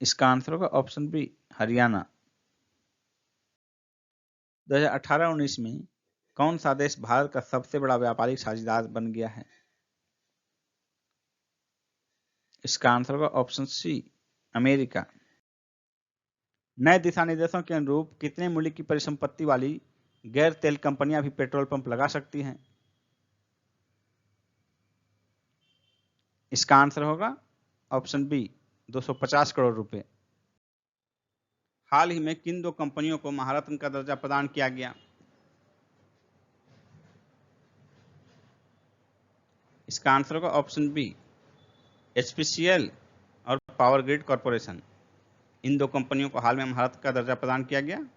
इसका आंसर होगा ऑप्शन बी हरियाणा। 2018-19 में कौन सा देश भारत का सबसे बड़ा व्यापारिक साझेदार बन गया है? इसका आंसर होगा ऑप्शन सी अमेरिका। नए दिशा निर्देशों के अनुरूप कितने मूल्य की परिसंपत्ति वाली गैर तेल कंपनियां भी पेट्रोल पंप लगा सकती हैं? इसका आंसर होगा ऑप्शन बी 250 करोड़ रुपए। हाल ही में किन 2 कंपनियों को महारत्न का दर्जा प्रदान किया गया? इसका आंसर होगा ऑप्शन बी एचपीसीएल और पावर ग्रिड कॉरपोरेशन। इन 2 कंपनियों को हाल में महारत्न का दर्जा प्रदान किया गया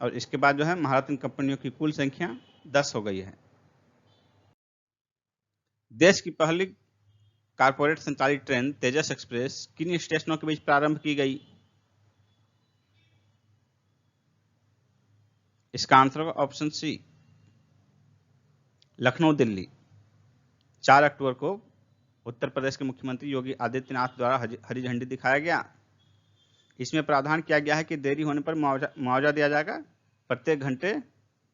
और इसके बाद जो है महारत्न कंपनियों की कुल संख्या 10 हो गई है। देश की पहली कारपोरेट संचालित ट्रेन तेजस एक्सप्रेस किन स्टेशनों के बीच प्रारंभ की गई? इसका आंसर होगा ऑप्शन सी, लखनऊ दिल्ली। 4 अक्टूबर को उत्तर प्रदेश के मुख्यमंत्री योगी आदित्यनाथ द्वारा हरी झंडी दिखाया गया। इसमें प्रावधान किया गया है कि देरी होने पर मुआवजा दिया जाएगा, प्रत्येक घंटे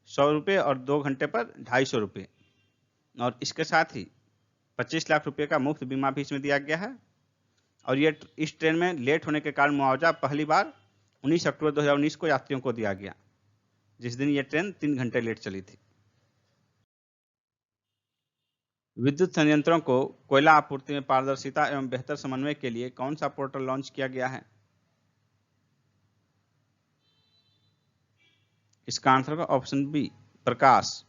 100 रुपये और 2 घंटे पर 250 रुपये। और इसके साथ ही 25 लाख रुपये का मुफ्त बीमा भी इसमें दिया गया है। और ये इस ट्रेन में लेट होने के कारण मुआवजा पहली बार 19 अक्टूबर 2019 को यात्रियों को दिया गया, जिस दिन ये ट्रेन 3 घंटे लेट चली थी। विद्युत संयंत्रों को कोयला आपूर्ति में पारदर्शिता एवं बेहतर समन्वय के लिए कौन सा पोर्टल लॉन्च किया गया है? इसका आंसर होगा ऑप्शन बी, प्रकाश।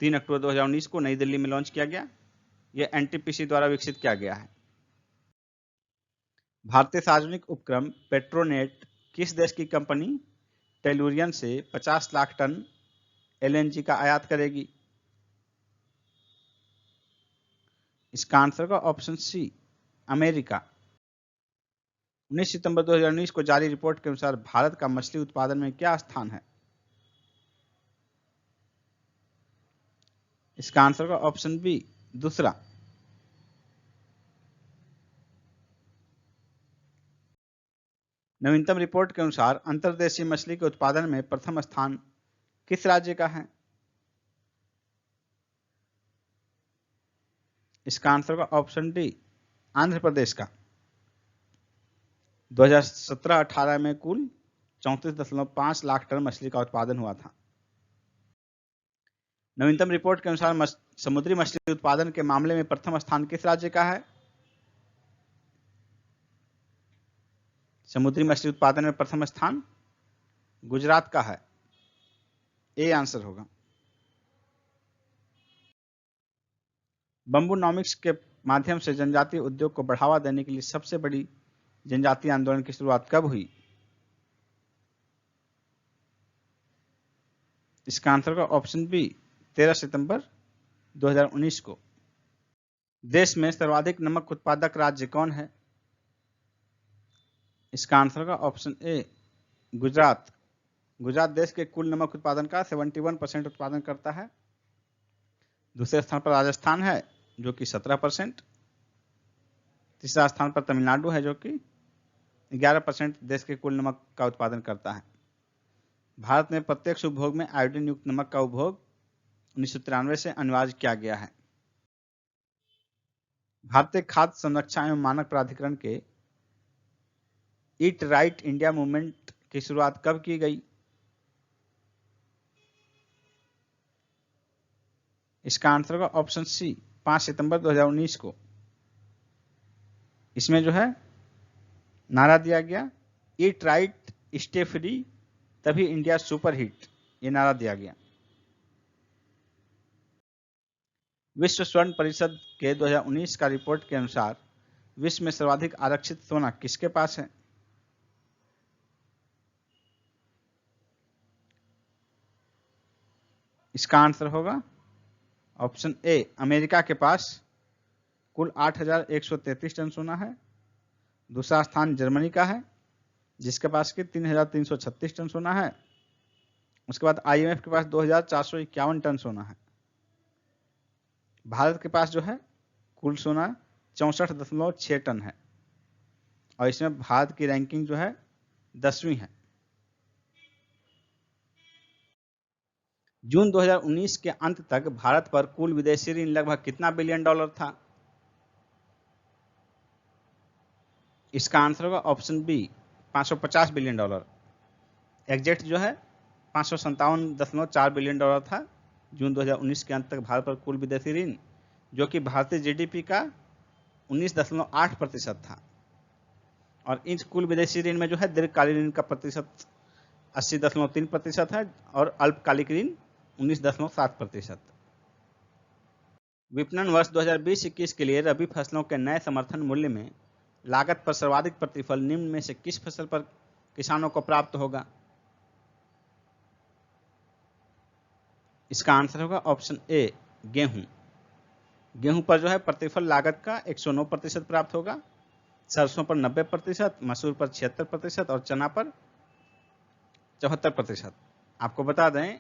3 अक्टूबर 2019 को नई दिल्ली में लॉन्च किया गया। यह एनटीपीसी द्वारा विकसित किया गया है। भारतीय सार्वजनिक उपक्रम पेट्रोनेट किस देश की कंपनी टेलुरियन से 50 लाख टन एलएनजी का आयात करेगी? इसका आंसर होगा ऑप्शन सी, अमेरिका। 19 सितंबर 2019 को जारी रिपोर्ट के अनुसार भारत का मछली उत्पादन में क्या स्थान है? इसका आंसर होगा ऑप्शन बी, दूसरा। नवीनतम रिपोर्ट के अनुसार अंतर्देशीय मछली के उत्पादन में प्रथम स्थान किस राज्य का है? इसका आंसर होगा ऑप्शन डी, आंध्र प्रदेश का। 2017-18 में कुल 34.5 लाख टन मछली का उत्पादन हुआ था। नवीनतम रिपोर्ट के अनुसार समुद्री मछली उत्पादन के मामले में प्रथम स्थान किस राज्य का है? समुद्री मछली उत्पादन में प्रथम स्थान गुजरात का है। ए आंसर होगा। बम्बूनॉमिक्स के माध्यम से जनजातीय उद्योग को बढ़ावा देने के लिए सबसे बड़ी जनजातीय आंदोलन की शुरुआत कब हुई? इसका आंसर होगा ऑप्शन बी, 13 सितंबर 2019 को। देश में सर्वाधिक नमक उत्पादक राज्य कौन है? इसका आंसर होगा ऑप्शन ए, गुजरात। गुजरात देश के कुल नमक उत्पादन का 71% उत्पादन करता है। दूसरे स्थान पर राजस्थान है जो कि 17%। तीसरा स्थान पर तमिलनाडु है जो कि 11% देश के कुल नमक का उत्पादन करता है। भारत में प्रत्येक उपभोग में आयोडीन युक्त नमक का उपभोग 1993 से अनिवार्य किया गया है। भारतीय खाद्य संरक्षण एवं मानक प्राधिकरण के ईट राइट इंडिया मूवमेंट की शुरुआत कब की गई? इसका आंसर होगा ऑप्शन सी, 5 सितंबर 2019 को। इसमें जो है नारा दिया गया, ईट राइट स्टे फ्री तभी इंडिया सुपर हिट, ये नारा दिया गया। विश्व स्वर्ण परिषद के 2019 का रिपोर्ट के अनुसार विश्व में सर्वाधिक आरक्षित सोना किसके पास है? इसका आंसर होगा ऑप्शन ए, अमेरिका के पास कुल 8,133 टन सोना है। दूसरा स्थान जर्मनी का है जिसके पास के 3,336 टन सोना है। उसके बाद आईएमएफ के पास 2,451 टन सोना है। भारत के पास जो है कुल सोना 64.6 टन है और इसमें भारत की रैंकिंग जो है 10वीं है। जून 2019 के अंत तक भारत पर कुल विदेशी ऋण लगभग कितना बिलियन डॉलर था? इसका आंसर होगा option B, 550 billion dollar. Exact जो है 557.4 बिलियन डॉलर था जून 2019 के अंत तक भारत पर कुल विदेशी ऋण, जो कि भारतीय जीडीपी का 19.8% था। और इन कुल विदेशी ऋण में जो है दीर्घकालीन ऋण का प्रतिशत 80.3% है और अल्पकालिक ऋण 19.7%। विपणन वर्ष 2020-21 के लिए रबी फसलों के नए समर्थन मूल्य में लागत पर सर्वाधिक प्रतिफल निम्न में से किस फसल पर किसानों को प्राप्त होगा? इसका आंसर होगा ऑप्शन ए, गेहूं। गेहूं पर जो है प्रतिफल लागत का 109% प्राप्त होगा, सरसों पर 90%, मसूर पर 76% और चना पर 74%। आपको बता दें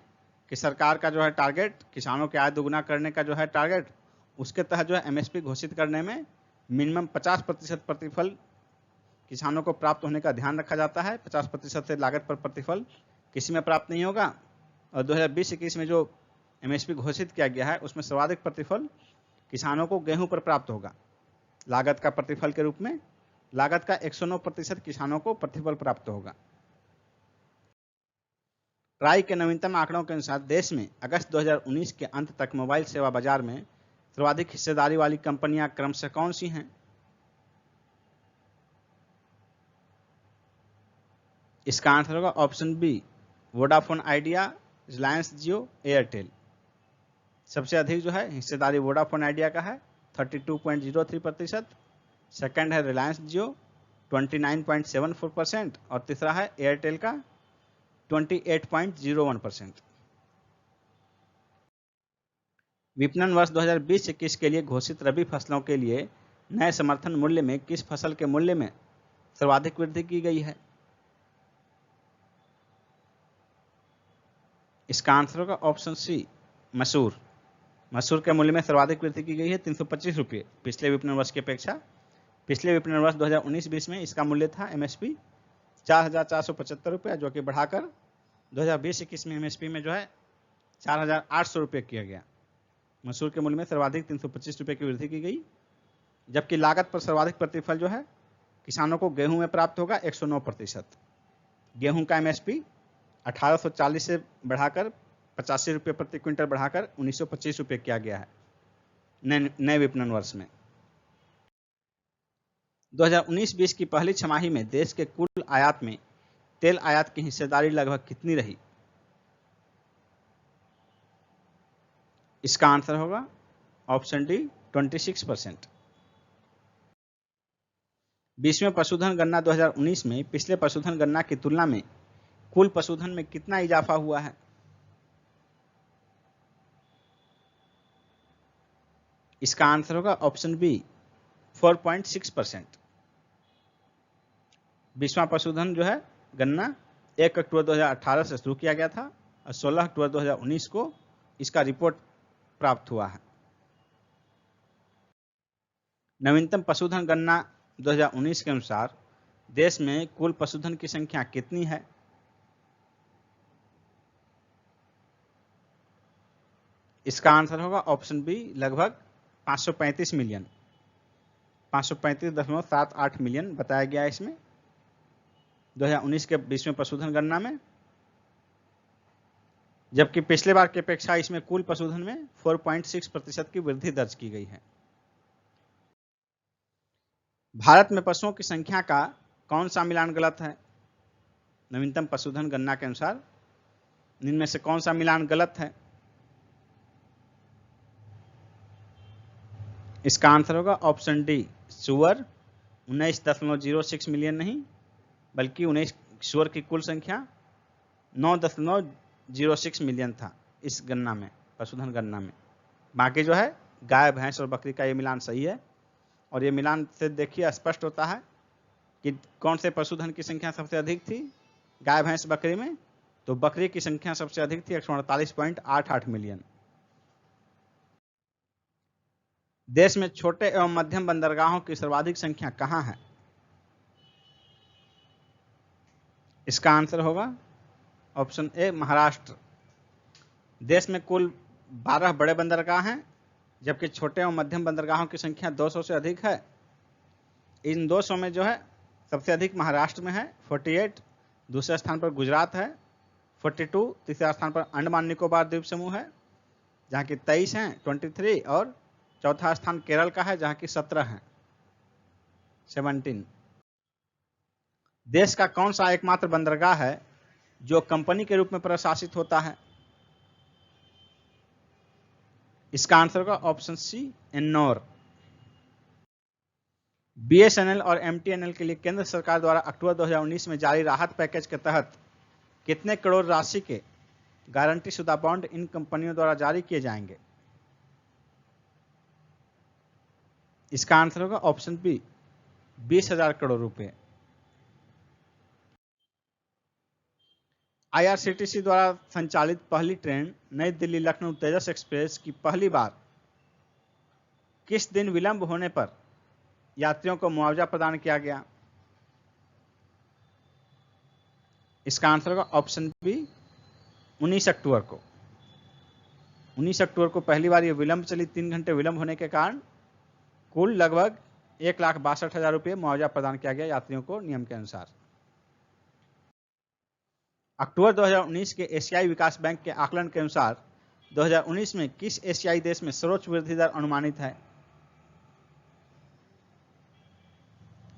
कि सरकार का जो है टारगेट, किसानों की आय दोगुना करने का जो है टारगेट, उसके तहत जो है एमएसपी घोषित करने में मिनिमम 50% प्रतिफल किसानों को प्राप्त होने का ध्यान रखा जाता है। 50% से लागत पर प्रतिफल किसी में प्राप्त नहीं होगा। और 2020-21 में जो एमएसपी घोषित किया गया है उसमें सर्वाधिक प्रतिफल किसानों को गेहूं पर प्राप्त होगा लागत का प्रतिफल के रूप में। लागत का 109% किसानों को प्रतिफल प्राप्त होगा। ट्राई के नवीनतम आंकड़ों के अनुसार देश में अगस्त 2019 के अंत तक मोबाइल सेवा बाजार में सर्वाधिक हिस्सेदारी वाली कंपनियां क्रमशः कौन सी हैं? इसका आंसर होगा option B, Vodafone Idea, Reliance Jio, Airtel. सबसे अधिक जो है हिस्सेदारी वोडाफोन आइडिया का है 32.03%, सेकंड है रिलायंस जियो 29.74% और तीसरा है एयरटेल का 28.01%। विपणन वर्ष 2020-21 के लिए घोषित रबी फसलों के लिए नए समर्थन मूल्य में किस फसल के मूल्य में सर्वाधिक वृद्धि की गई है? इसका आंसर होगा ऑप्शन सी, मसूर। मसूर के मूल्य में सर्वाधिक वृद्धि की गई है 325 रुपये पिछले विपणन वर्ष की अपेक्षा। पिछले विपणन वर्ष 2019-20 में इसका मूल्य था एमएसपी 4,475 रुपये, जो कि बढ़ाकर 2020-21 में एमएसपी में जो है 4,800 रुपये किया गया। मसूर के मूल्य में सर्वाधिक 325 रुपये की वृद्धि की गई, जबकि लागत पर सर्वाधिक प्रतिफल जो है किसानों को गेहूं में प्राप्त होगा 109%। गेहूं का एमएसपी 1840 से बढ़ाकर 85 रुपये प्रति क्विंटल बढ़ाकर 1925 रुपये किया गया है नए विपणन वर्ष में। 2019-20 की पहली छमाही में देश के कुल आयात में तेल आयात की हिस्सेदारी लगभग कितनी रही? इसका आंसर होगा ऑप्शन डी, 26%। 20वें पशुधन गणना 2019 में पिछले पशुधन गणना की तुलना में कुल पशुधन में कितना इजाफा हुआ है? इसका आंसर होगा ऑप्शन बी, 4.6%। 20वां पशुधन जो है गणना 1 अक्टूबर 2018 से शुरू किया गया था और 16 अक्टूबर 2019 को इसका रिपोर्ट प्राप्त हुआ है। नवीनतम पशुधन गणना 2019 के अनुसार देश में कुल पशुधन की संख्या कितनी है? इसका आंसर होगा ऑप्शन बी, लगभग 535 मिलियन, 535.78 मिलियन बताया गया है इसमें 2019 के 20वें पशुधन गणना में, जबकि पिछले बार की अपेक्षा इसमें कुल पशुधन में 4.6% की वृद्धि दर्ज की गई है। भारत में पशुओं की संख्या का कौन सा मिलान गलत है? नवीनतम पशुधन गणना के अनुसार इनमें से कौन सा मिलान गलत है? इसका आंसर होगा ऑप्शन डी, सुअर। 19.06 मिलियन नहीं, बल्कि 19 सुअर की कुल संख्या 9.06 मिलियन था इस गणना में, पशुधन गणना में। बाकी जो है गाय, भैंस और बकरी का ये मिलान सही है। और ये मिलान से देखिए स्पष्ट होता है कि कौन से पशुधन की संख्या सबसे अधिक थी गाय, भैंस, बकरी में। तो बकरी की संख्या सबसे अधिक थी 148.88 मिलियन। देश में छोटे एवं मध्यम बंदरगाहों की सर्वाधिक संख्या कहां है? इसका आंसर होगा ऑप्शन ए, महाराष्ट्र। देश में कुल 12 बड़े बंदरगाह हैं, जबकि छोटे एवं मध्यम बंदरगाहों की संख्या 200 से अधिक है। इन 200 में जो है सबसे अधिक महाराष्ट्र में है 48, दूसरे स्थान पर गुजरात है 42, तीसरे स्थान पर अंडमान निकोबार द्वीप समूह है जहां की 23 हैं 23, और चौथा स्थान केरल का है जहां की 17 हैं 17। देश का कौन सा एकमात्र बंदरगाह है जो कंपनी के रूप में प्रशासित होता है? इसका आंसर होगा ऑप्शन सी, एन्नौर। बीएसएनएल और एमटीएनएल के लिए केंद्र सरकार द्वारा अक्टूबर 2019 में जारी राहत पैकेज के तहत कितने करोड़ राशि के गारंटी शुदा बॉन्ड इन कंपनियों द्वारा जारी किए जाएंगे? इसका आंसर होगा ऑप्शन बी 20,000 करोड़ रुपए। आईआरसीटीसी द्वारा संचालित पहली ट्रेन नई दिल्ली लखनऊ तेजस एक्सप्रेस की पहली बार किस दिन विलंब होने पर यात्रियों को मुआवजा प्रदान किया गया? इसका आंसर होगा ऑप्शन बी 19 अक्टूबर को। 19 अक्टूबर को पहली बार ये विलंब चली। 3 घंटे विलंब होने के कारण कुल लगभग 1,62,000 रुपये मुआवजा प्रदान किया गया यात्रियों को नियम के अनुसार। अक्टूबर 2019 के एशियाई विकास बैंक के आकलन के अनुसार 2019 में किस एशियाई देश में सर्वोच्च वृद्धि दर अनुमानित है?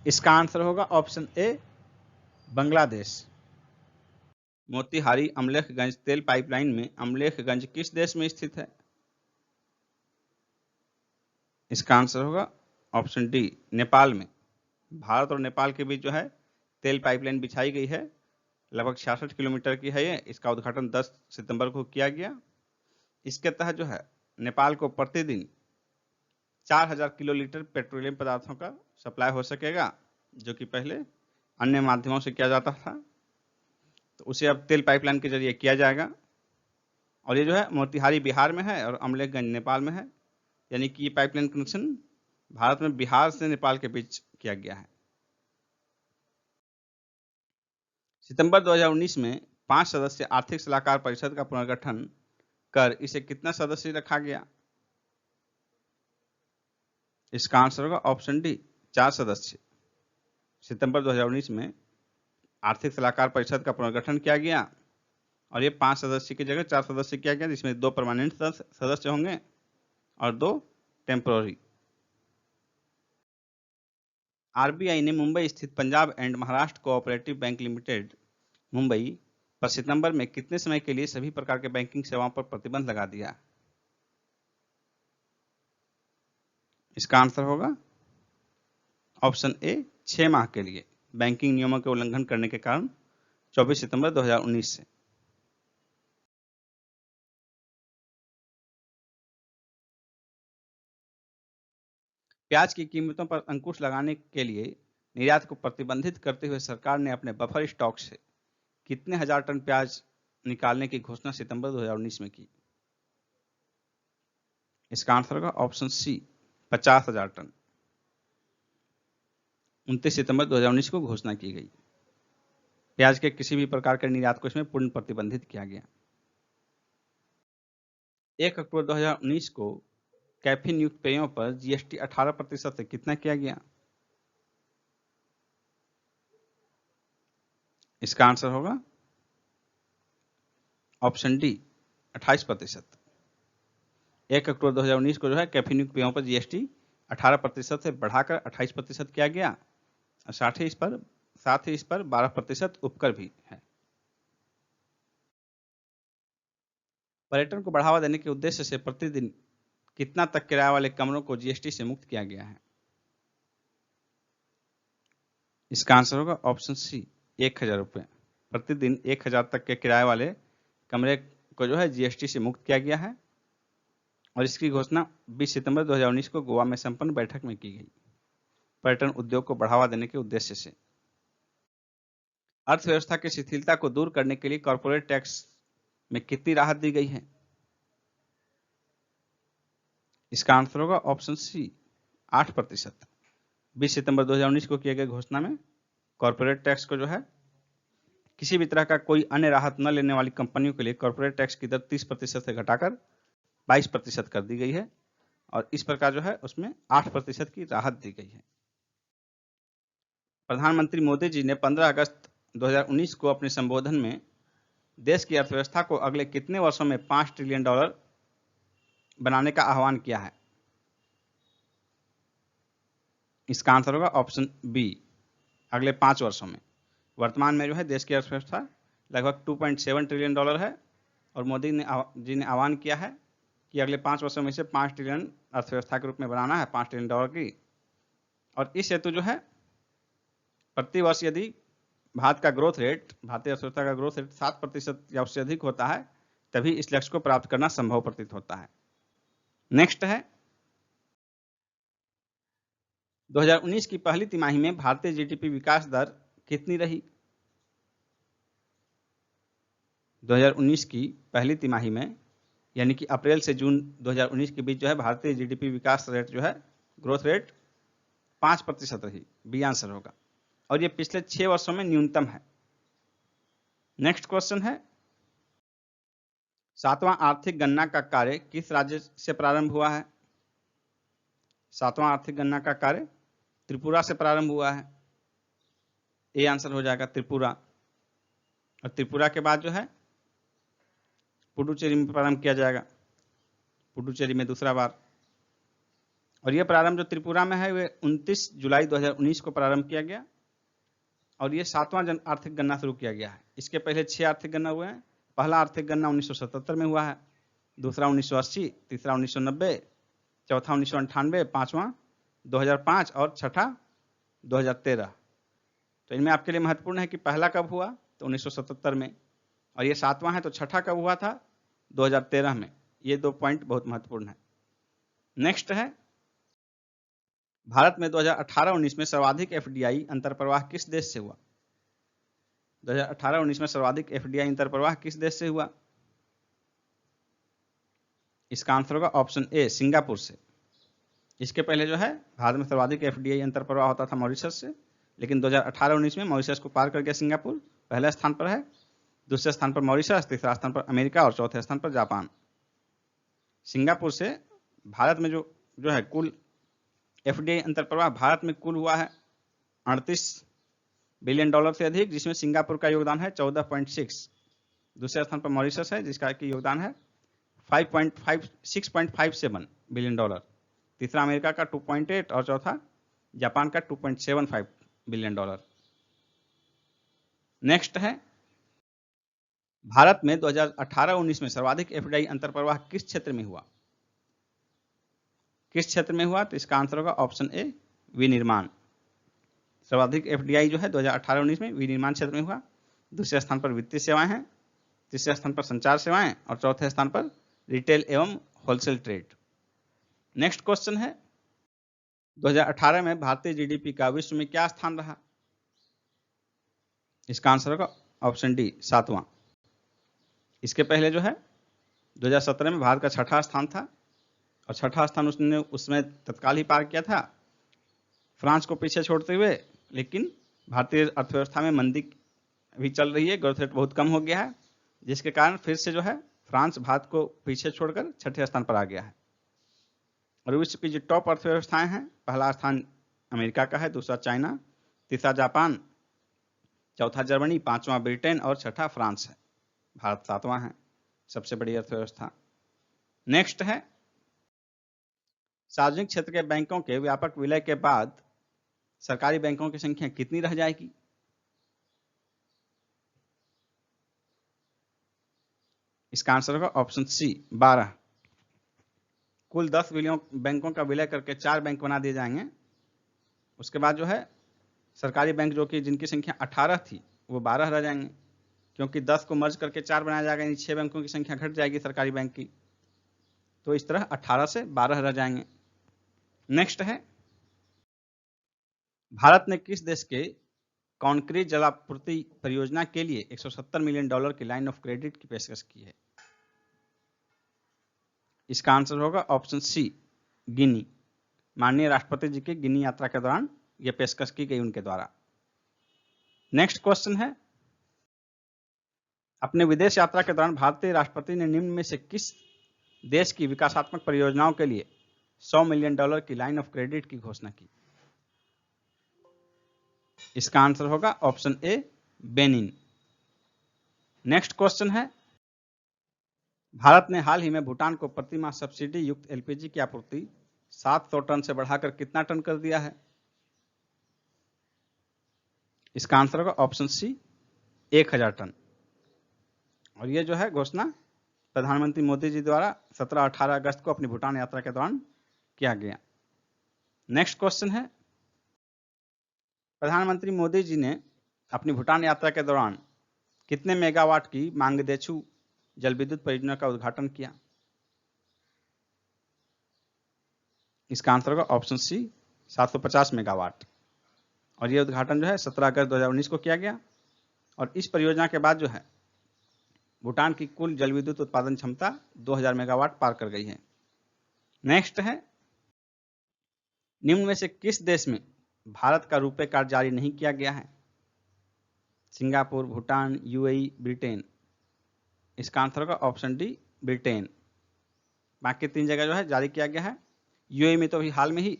इसका आंसर होगा ऑप्शन ए बांग्लादेश। मोतिहारी अमलेखगंज तेल पाइपलाइन में अमलेखगंज किस देश में स्थित है? इसका आंसर होगा ऑप्शन डी नेपाल में। भारत और नेपाल के बीच जो है तेल पाइपलाइन बिछाई गई है, लगभग 66 किलोमीटर की है ये। इसका उद्घाटन 10 सितंबर को किया गया। इसके तहत जो है नेपाल को प्रतिदिन 4,000 किलोलीटर पेट्रोलियम पदार्थों का सप्लाई हो सकेगा, जो कि पहले अन्य माध्यमों से किया जाता था, तो उसे अब तेल पाइपलाइन के जरिए किया जाएगा। और ये जो है मोतिहारी बिहार में है और अमलेखगंज नेपाल में है, यानी कि ये पाइपलाइन कनेक्शन भारत में बिहार से नेपाल के बीच किया गया है। सितंबर 2019 में 5 सदस्य आर्थिक सलाहकार परिषद का पुनर्गठन कर इसे कितना सदस्य रखा गया? इसका आंसर होगा ऑप्शन डी 4 सदस्य। सितंबर 2019 में आर्थिक सलाहकार परिषद का पुनर्गठन किया गया और ये 5 सदस्य की जगह 4 सदस्य किया गया, जिसमें 2 परमानेंट सदस्य होंगे और 2 टेम्पोररी। आरबीआई ने मुंबई स्थित Punjab and Maharashtra cooperative bank limited Mumbai पर सितंबर में कितने समय के लिए सभी प्रकार के बैंकिंग सेवाओं पर प्रतिबंध लगा दिया? इसका आंसर होगा ऑप्शन ए 6 माह के लिए, बैंकिंग नियमों के उल्लंघन करने के कारण 24 सितंबर 2019 से। प्याज की कीमतों पर अंकुश लगाने के लिए निर्यात को प्रतिबंधित करते हुए सरकार ने अपने बफर स्टॉक से कितने हजार टन प्याज निकालने की घोषणा सितंबर 2019 में की? इसका आंसर होगा ऑप्शन सी 50,000 टन। 29 सितंबर 2019 को घोषणा की गई। प्याज के किसी भी प्रकार के निर्यात को इसमें पूर्ण प्रतिबंधित किया गया। 1 अक्टूबर 2019 को कैफीन युक्त पेयों पर जीएसटी 18% से कितना किया गया? इसका आंसर होगा ऑप्शन डी 28%। 1 अक्टूबर 2019 को जो है कैफीन युक्त पेयों पर जीएसटी 18% से बढ़ाकर 28% किया गया और साथ ही इस पर 12% उपकर भी है। पर्यटन को बढ़ावा देने के उद्देश्य से प्रतिदिन कितना तक किराए वाले कमरों को जीएसटी से मुक्त किया गया है? इसका आंसर होगा ऑप्शन सी 1,000 रुपये। प्रतिदिन 1,000 तक के किराए वाले कमरे को जो है जीएसटी से मुक्त किया गया है और इसकी घोषणा 20 सितंबर 2019 को गोवा में संपन्न बैठक में की गई, पर्यटन उद्योग को बढ़ावा देने के उद्देश्य से। अर्थव्यवस्था की शिथिलता को दूर करने के लिए कॉर्पोरेट टैक्स में कितनी राहत दी गई है? इसका आंसर होगा ऑप्शन सी 8%। 20 सितंबर 2019 को किए गए घोषणा में कॉर्पोरेट टैक्स को जो है किसी भी तरह का कोई अन्य राहत न लेने वाली कंपनियों के लिए कॉर्पोरेट टैक्स की दर 30% से घटाकर 22% कर दी गई है और इस प्रकार जो है उसमें 8% की राहत दी गई है। प्रधानमंत्री मोदी जी ने 15 अगस्त 2019 को अपने संबोधन में देश की अर्थव्यवस्था को अगले कितने वर्षों में $5 ट्रिलियन बनाने का आह्वान किया है? इसका आंसर होगा ऑप्शन बी अगले 5 वर्षों में। वर्तमान में जो है देश की अर्थव्यवस्था लगभग $2.7 ट्रिलियन है और मोदी जी ने आह्वान किया है कि अगले 5 वर्षों में इसे 5 ट्रिलियन अर्थव्यवस्था के रूप में बनाना है, $5 ट्रिलियन की। और इस हेतु जो है प्रति वर्ष यदि भारतीय अर्थव्यवस्था का ग्रोथ रेट 7% या उससे अधिक होता है, तभी इस लक्ष्य को प्राप्त करना संभव प्रतीत होता है। नेक्स्ट है 2019 की पहली तिमाही में भारतीय जीडीपी विकास दर कितनी रही? 2019 की पहली तिमाही में यानी कि अप्रैल से जून 2019 के बीच जो है भारतीय जीडीपी विकास रेट जो है ग्रोथ रेट 5% रही। बी आंसर होगा। और ये पिछले 6 वर्षों में न्यूनतम है। नेक्स्ट क्वेश्चन है, 7वां आर्थिक गणना का कार्य किस राज्य से प्रारंभ हुआ है? 7वां आर्थिक गणना का कार्य त्रिपुरा से प्रारंभ हुआ है। ए आंसर हो जाएगा त्रिपुरा। और त्रिपुरा के बाद जो है पुडुचेरी में प्रारंभ किया जाएगा, पुडुचेरी में दूसरा बार। और यह प्रारंभ जो त्रिपुरा में है वे 29 जुलाई 2019 को प्रारंभ किया गया और ये 7वां आर्थिक गणना शुरू किया गया है। इसके पहले 6 आर्थिक गणना हुए हैं। पहला आर्थिक गणना 1977 में हुआ है, दूसरा 1980, तीसरा 1990, चौथा 1998, पांचवा 2005 और छठा 2013। तो इनमें आपके लिए महत्वपूर्ण है कि पहला कब हुआ तो 1977 में, और ये 7वां है तो छठा कब हुआ था 2013 में। ये 2 पॉइंट बहुत महत्वपूर्ण है। नेक्स्ट है, भारत में 2018-19 में सर्वाधिक एफडीआई अंतरप्रवाह किस देश से हुआ? 2018-19 में सर्वाधिक एफडीआई अंतरप्रवाह किस देश से हुआ? इसका आंसर होगा ऑप्शन ए, सिंगापुर से। इसके पहले जो है भारत में सर्वाधिक एफडीआई अंतरप्रवाह होता था मॉरिशस से, लेकिन 2018-19 में मॉरिशस को पार कर गया सिंगापुर। पहले स्थान पर है, दूसरे स्थान पर मॉरिशस, तीसरा स्थान पर अमेरिका और चौथे स्थान पर जापान। सिंगापुर से भारत में जो है कुल एफडीआई अंतरप्रवाह भारत में कुल हुआ है 38 बिलियन डॉलर से अधिक, जिसमें सिंगापुर का योगदान है 14.6। दूसरे स्थान पर मॉरिशस है जिसका की योगदान है 6.57 बिलियन डॉलर। तीसरा अमेरिका का 2.8 और चौथा जापान का 2.75 बिलियन डॉलर। नेक्स्ट है, भारत में 2018-19 में सर्वाधिक एफडीआई अंतरप्रवाह किस क्षेत्र में हुआ? किस क्षेत्र में हुआ? तो इसका आंसर होगा ऑप्शन ए, विनिर्माण। सर्वाधिक एफडीआई जो है 2018-19 में विनिर्माण क्षेत्र में हुआ। दूसरे स्थान पर वित्तीय सेवाएं हैं, तीसरे स्थान पर संचार सेवाएं और चौथे स्थान पर रिटेल एवं होलसेल ट्रेड। नेक्स्ट क्वेश्चन है, 2018 में भारतीय जीडीपी का विश्व में क्या स्थान रहा? इसका आंसर होगा ऑप्शन डी, 7वां। इसके पहले जो है 2017 में भारत का 6ठा स्थान था और 6ठा स्थान उसमें तत्काल ही पार किया था फ्रांस को पीछे छोड़ते हुए। लेकिन भारतीय अर्थव्यवस्था में मंदी भी चल रही है, ग्रोथ रेट बहुत कम हो गया है, जिसके कारण फिर से जो है फ्रांस भारत को पीछे छोड़कर 6ठे स्थान पर आ गया है। और विश्व की जो टॉप अर्थव्यवस्थाएं हैं, पहला स्थान अमेरिका का है, दूसरा चाइना, तीसरा जापान, चौथा जर्मनी, पांचवा ब्रिटेन और छठा फ्रांस है। भारत 7वां है, सबसे बड़ी अर्थव्यवस्था। नेक्स्ट है, सार्वजनिक क्षेत्र के बैंकों के व्यापक विलय के बाद सरकारी बैंकों की संख्या कितनी रह जाएगी? इसका आंसर होगा ऑप्शन सी, 12। कुल 10 बैंकों का विलय करके 4 बैंक बना दिए जाएंगे। उसके बाद जो है सरकारी बैंक जो कि जिनकी संख्या 18 थी वो 12 रह जाएंगे, क्योंकि 10 को मर्ज करके 4 बनाया जाएगा, यानी 6 बैंकों की संख्या घट जाएगी सरकारी बैंक की। तो इस तरह 18 से 12 रह जाएंगे। नेक्स्ट है, भारत ने किस देश के कंक्रीट जलापूर्ति परियोजना के लिए 170 मिलियन डॉलर की लाइन ऑफ क्रेडिट की पेशकश की है? इसका आंसर होगा ऑप्शन सी, गिनी। माननीय राष्ट्रपति जी की गिनी यात्रा के दौरान यह पेशकश की गई उनके द्वारा। नेक्स्ट क्वेश्चन है, अपने विदेश यात्रा के दौरान भारतीय राष्ट्रपति ने निम्न में से किस देश की विकासात्मक परियोजनाओं के लिए 100 मिलियन डॉलर की लाइन ऑफ क्रेडिट की घोषणा की? इसका आंसर होगा option A, Benin. Next question है, भारत ने हाल ही में भूटान को प्रति माह सब्सिडी युक्त एलपीजी की आपूर्ति 700 टन से बढ़ाकर कितना टन कर दिया है? इसका आंसर होगा ऑप्शन सी, 1000 टन। और ये जो है घोषणा प्रधानमंत्री मोदी जी द्वारा 17-18 अगस्त को अपनी भूटान यात्रा के दौरान किया गया। नेक्स्ट क्वेश्चन है, प्रधानमंत्री मोदी जी ने अपनी भूटान यात्रा के दौरान कितने मेगावाट की मांगदेछू जल विद्युत परियोजना का उद्घाटन किया? इसका आंसर होगा ऑप्शन सी, 750 मेगावाट। और ये उद्घाटन जो है 17 अगस्त 2019 को किया गया। और इस परियोजना के बाद जो है भूटान की कुल जल विद्युत उत्पादन क्षमता 2000 मेगावाट पार कर गई है। नेक्स्ट है, निम्न में से किस देश में भारत का रुपे कार्ड जारी नहीं किया गया है? Singapore, Bhutan, UAE, Britain. इसका आंसर होगा ऑप्शन डी, ब्रिटेन। बाकी 3 जगह जो है जारी किया गया है। यूएई में तो अभी हाल में ही,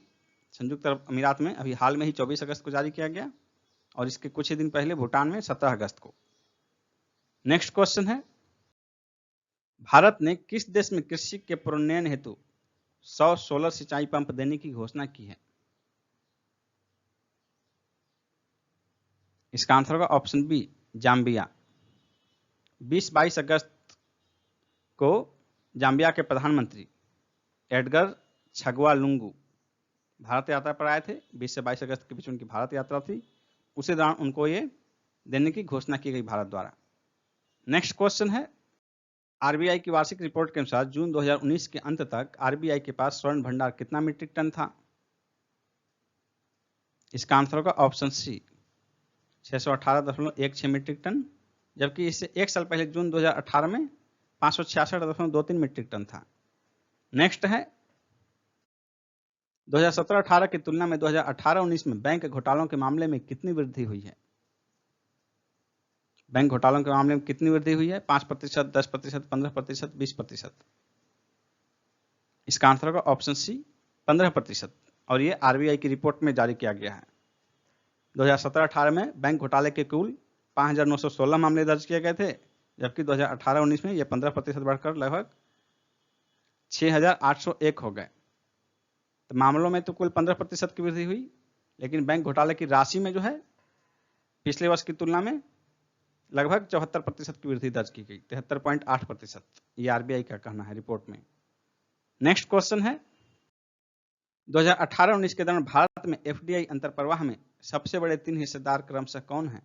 संयुक्त अरब अमीरात में अभी हाल में ही 24 अगस्त को जारी किया गया, और इसके कुछ ही दिन पहले भूटान में 17 अगस्त को। नेक्स्ट क्वेश्चन है, भारत ने किस देश में कृषि के प्रोन्नयन हेतु 100 सोलर सिंचाई पंप देने की घोषणा की है? इसका आंसर होगा ऑप्शन बी, जाम्बिया। 20-22 अगस्त को जाम्बिया के प्रधानमंत्री एडगर छगवा लुंगू भारत यात्रा पर आए थे। 20 से 22 अगस्त के बीच उनकी भारत यात्रा थी। उसी दौरान उनको ये देने की घोषणा की गई भारत द्वारा। नेक्स्ट क्वेश्चन है, आरबीआई की वार्षिक रिपोर्ट के अनुसार जून 2019 के अंत तक आरबीआई के पास स्वर्ण भंडार कितना मीट्रिक टन था? इसका आंसर होगा ऑप्शन सी, 618.16 मीट्रिक टन, जबकि इससे एक साल पहले जून 2018 में 566.23 मीट्रिक टन था। नेक्स्ट है, 2017-18 की तुलना में 2018-19 में बैंक घोटालों के मामले में कितनी वृद्धि हुई है? बैंक घोटालों के मामले में कितनी वृद्धि हुई है? 5%, 10%, 15%, 20%। इसका आंसर होगा ऑप्शन सी, 15%। और ये आरबीआई की रिपोर्ट में जारी किया गया है। 2017-18 में बैंक घोटाले के कुल 5,916 मामले दर्ज किए गए थे, जबकि 2018-19 में ये 15% बढ़कर लगभग 6,801 हो गए। तो मामलों में तो कुल 15% की वृद्धि हुई, लेकिन बैंक घोटाले की राशि में जो है पिछले वर्ष की तुलना में लगभग 74% की वृद्धि दर्ज की गई, 73.8%। ये आरबीआई का कहना है रिपोर्ट में। नेक्स्ट क्वेश्चन है, 2018-19 के दौरान भारत में एफडीआई अंतरप्रवाह में सबसे बड़े 3 हिस्सेदार क्रमशः कौन है?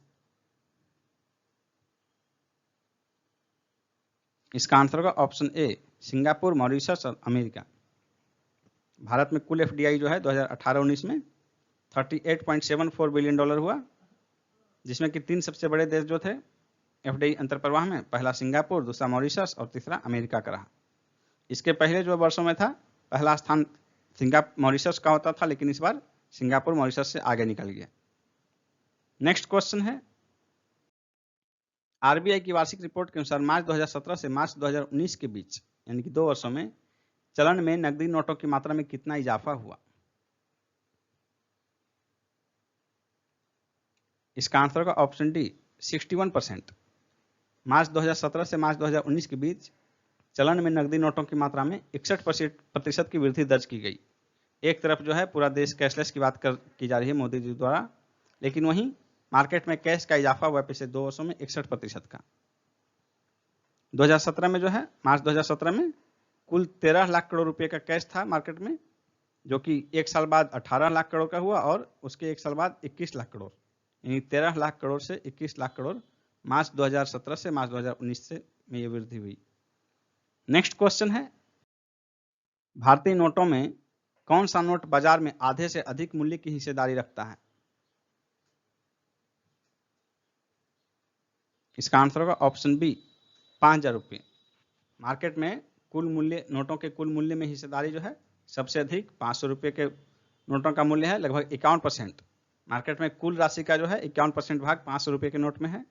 इसका आंसर होगा ऑप्शन ए, सिंगापुर, मॉरिशस और अमेरिका। भारत में कुल एफडीआई जो है 2018-19 में $38.74 बिलियन हुआ, जिसमें कि 3 सबसे बड़े देश जो थे एफडीआई अंतरप्रवाह में, पहला सिंगापुर, दूसरा मॉरिशस और तीसरा अमेरिका का रहा। इसके पहले जो वर्षों में था, पहला स्थान मॉरिशस का होता था, लेकिन इस बार सिंगापुर मॉरिशस से आगे निकल गया। नेक्स्ट क्वेश्चन है, आरबीआई की वार्षिक रिपोर्ट के अनुसार मार्च 2017 से मार्च 2019 के बीच, यानी कि 2 वर्षों में चलन में नकदी नोटों की मात्रा में कितना इजाफा हुआ? इसका आंसर होगा ऑप्शन डी, 61%। मार्च 2017 से मार्च 2019 के बीच चलन में नकदी नोटों की मात्रा में 61% की वृद्धि दर्ज की गई। एक तरफ जो है पूरा देश कैशलेस की बात की जा रही है मोदी जी द्वारा, लेकिन वहीं मार्केट में कैश का इजाफा हुआ पिछले 2 वर्षों में 61% का। 2017 में जो है, मार्च 2017 में कुल 13 लाख करोड़ रुपए का कैश था मार्केट में, जो कि एक साल बाद 18 लाख करोड़ का हुआ, और उसके एक साल बाद 21 लाख करोड़, यानी 13 लाख करोड़ से 21 लाख करोड़ मार्च 2017 से मार्च 2019 से में ये वृद्धि हुई। नेक्स्ट क्वेश्चन है, भारतीय नोटों में कौन सा नोट बाजार में आधे से अधिक मूल्य की हिस्सेदारी रखता है? इसका आंसर होगा ऑप्शन बी, 5,000 रुपये। मार्केट में कुल मूल्य, नोटों के कुल मूल्य में हिस्सेदारी जो है सबसे अधिक 500 रुपये के नोटों का मूल्य है, लगभग 51%। मार्केट में कुल राशि का जो है 51% भाग 500 रुपये के नोट में है,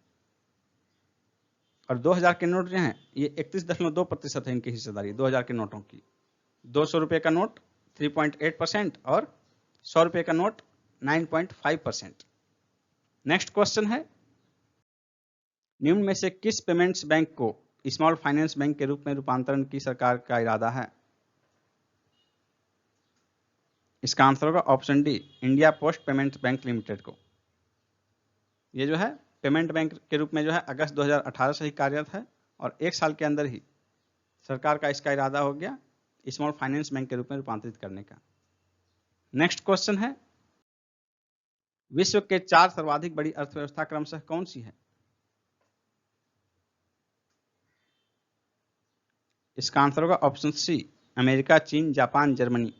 और 2000 के नोट जो हैं ये 31.2% है इनकी हिस्सेदारी 2000 के नोटों की। 200 रुपये का नोट 3.8% और 100 रुपये का नोट 9.5%। नेक्स्ट क्वेश्चन है, निम्न में से किस पेमेंट्स बैंक को स्मॉल फाइनेंस बैंक के रूप में रूपांतरण की सरकार का इरादा है? इसका आंसर होगा option D, India post payments bank limited को। ये जो है पेमेंट बैंक के रूप में जो है अगस्त 2018 से ही कार्यरत है, और एक साल के अंदर ही सरकार का इसका इरादा हो गया स्मॉल फाइनेंस बैंक के रूप में रूपांतरित करने का। नेक्स्ट क्वेश्चन है, विश्व के 4 सर्वाधिक बड़ी अर्थव्यवस्था क्रमशः कौन सी है? इसका आंसर होगा ऑप्शन सी, अमेरिका, चीन, जापान, जर्मनी।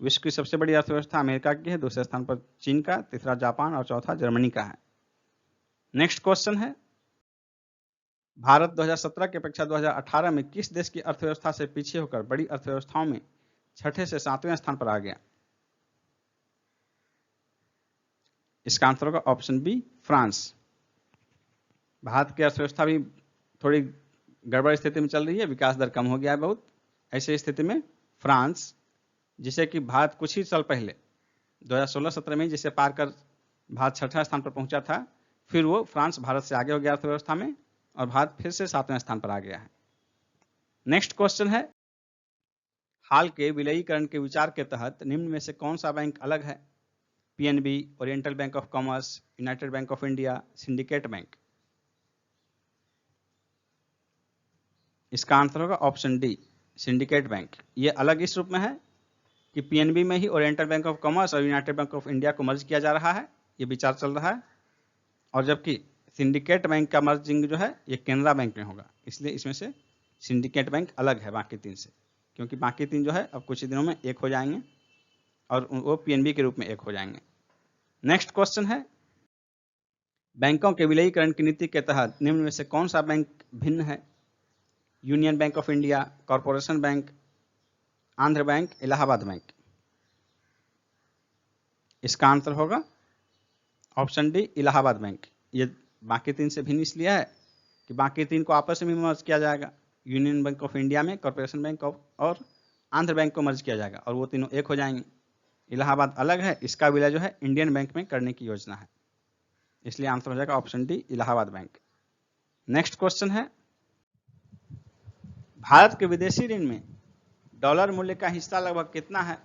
विश्व की सबसे बड़ी अर्थव्यवस्था अमेरिका की है, दूसरे स्थान पर चीन का, तीसरा जापान और चौथा जर्मनी का है। नेक्स्ट क्वेश्चन है, भारत 2017 की अपेक्षा 2018 में किस देश की अर्थव्यवस्था से पीछे होकर बड़ी अर्थव्यवस्थाओं में छठे से 7वें स्थान पर आ गया? इसका आंसर होगा ऑप्शन बी, फ्रांस। भारत की अर्थव्यवस्था भी थोड़ी गड़बड़ स्थिति में चल रही है, विकास दर कम हो गया है बहुत। ऐसी स्थिति में फ्रांस, जिसे कि भारत कुछ ही साल पहले 2016-17 में जिसे पार कर भारत छठा स्थान पर पहुंचा था, फिर वो फ्रांस भारत से आगे हो गया अर्थव्यवस्था में और भारत फिर से 7वें स्थान पर आ गया है। नेक्स्ट क्वेश्चन है, हाल के विलयीकरण के विचार के तहत निम्न में से कौन सा बैंक अलग है? PNB, oriental bank of commerce, United bank of India, syndicate bank. इसका आंसर होगा ऑप्शन डी, सिंडिकेट बैंक। ये अलग इस रूप में है कि पीएनबी में ही ओरिएंटल बैंक ऑफ कॉमर्स और यूनाइटेड बैंक ऑफ इंडिया को मर्ज किया जा रहा है, ये विचार चल रहा है। और जबकि सिंडिकेट बैंक का मर्जिंग जो है ये केनरा बैंक में होगा, इसलिए इसमें से सिंडिकेट बैंक अलग है बाकी तीन से, क्योंकि बाकी तीन जो है अब कुछ ही दिनों में एक हो जाएंगे और वो पीएनबी के रूप में एक हो जाएंगे। नेक्स्ट क्वेश्चन है, बैंकों के विलयीकरण की नीति के तहत निम्न में से कौन सा बैंक भिन्न है? Union bank of India, corporation bank, Andhra bank, Allahabad bank. इसका आंसर होगा ऑप्शन डी, इलाहाबाद बैंक। ये बाकी तीन से भिन्न इसलिए है कि बाकी तीन को आपस में मर्ज किया जाएगा। यूनियन बैंक ऑफ इंडिया में कॉरपोरेशन बैंक और आंध्र बैंक को मर्ज किया जाएगा और वो तीनों एक हो जाएंगे। इलाहाबाद अलग है, इसका विलय जो है इंडियन बैंक में करने की योजना है, इसलिए आंसर हो जाएगा option D, Allahabad bank. Next question है, भारत के विदेशी ऋण में डॉलर मूल्य का हिस्सा लगभग कितना है?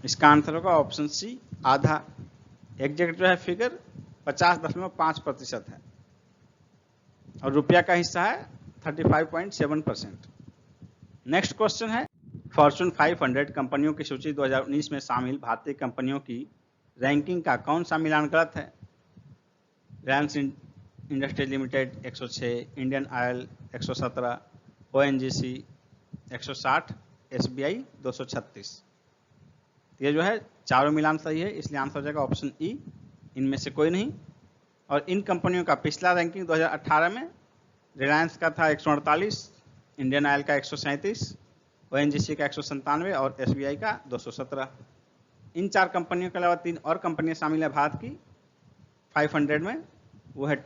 इसका आंसर होगा ऑप्शन सी, आधा। एग्जैक्ट जो है फिगर 50.5% है और रुपया का हिस्सा है 35.7%। नेक्स्ट क्वेश्चन है, फॉर्चून 500 कंपनियों की सूची 2019 में शामिल भारतीय कंपनियों की रैंकिंग का कौन सा मिलान गलत है? Reliance industries limited 106, Indian oil 117, ONGC 160, SBI 236। ये जो है चारों मिलान सही है, इसलिए आंसर हो जाएगा ऑप्शन ई, इनमें से कोई नहीं। और इन कंपनियों का पिछला रैंकिंग 2018 में रिलायंस का था 148, इंडियन ऑयल का 137, ओएनजीसी का 197 और एसबीआई का 217। इन चार कंपनियों के अलावा तीन और कंपनियां शामिल है भारत की 500 में। वो है,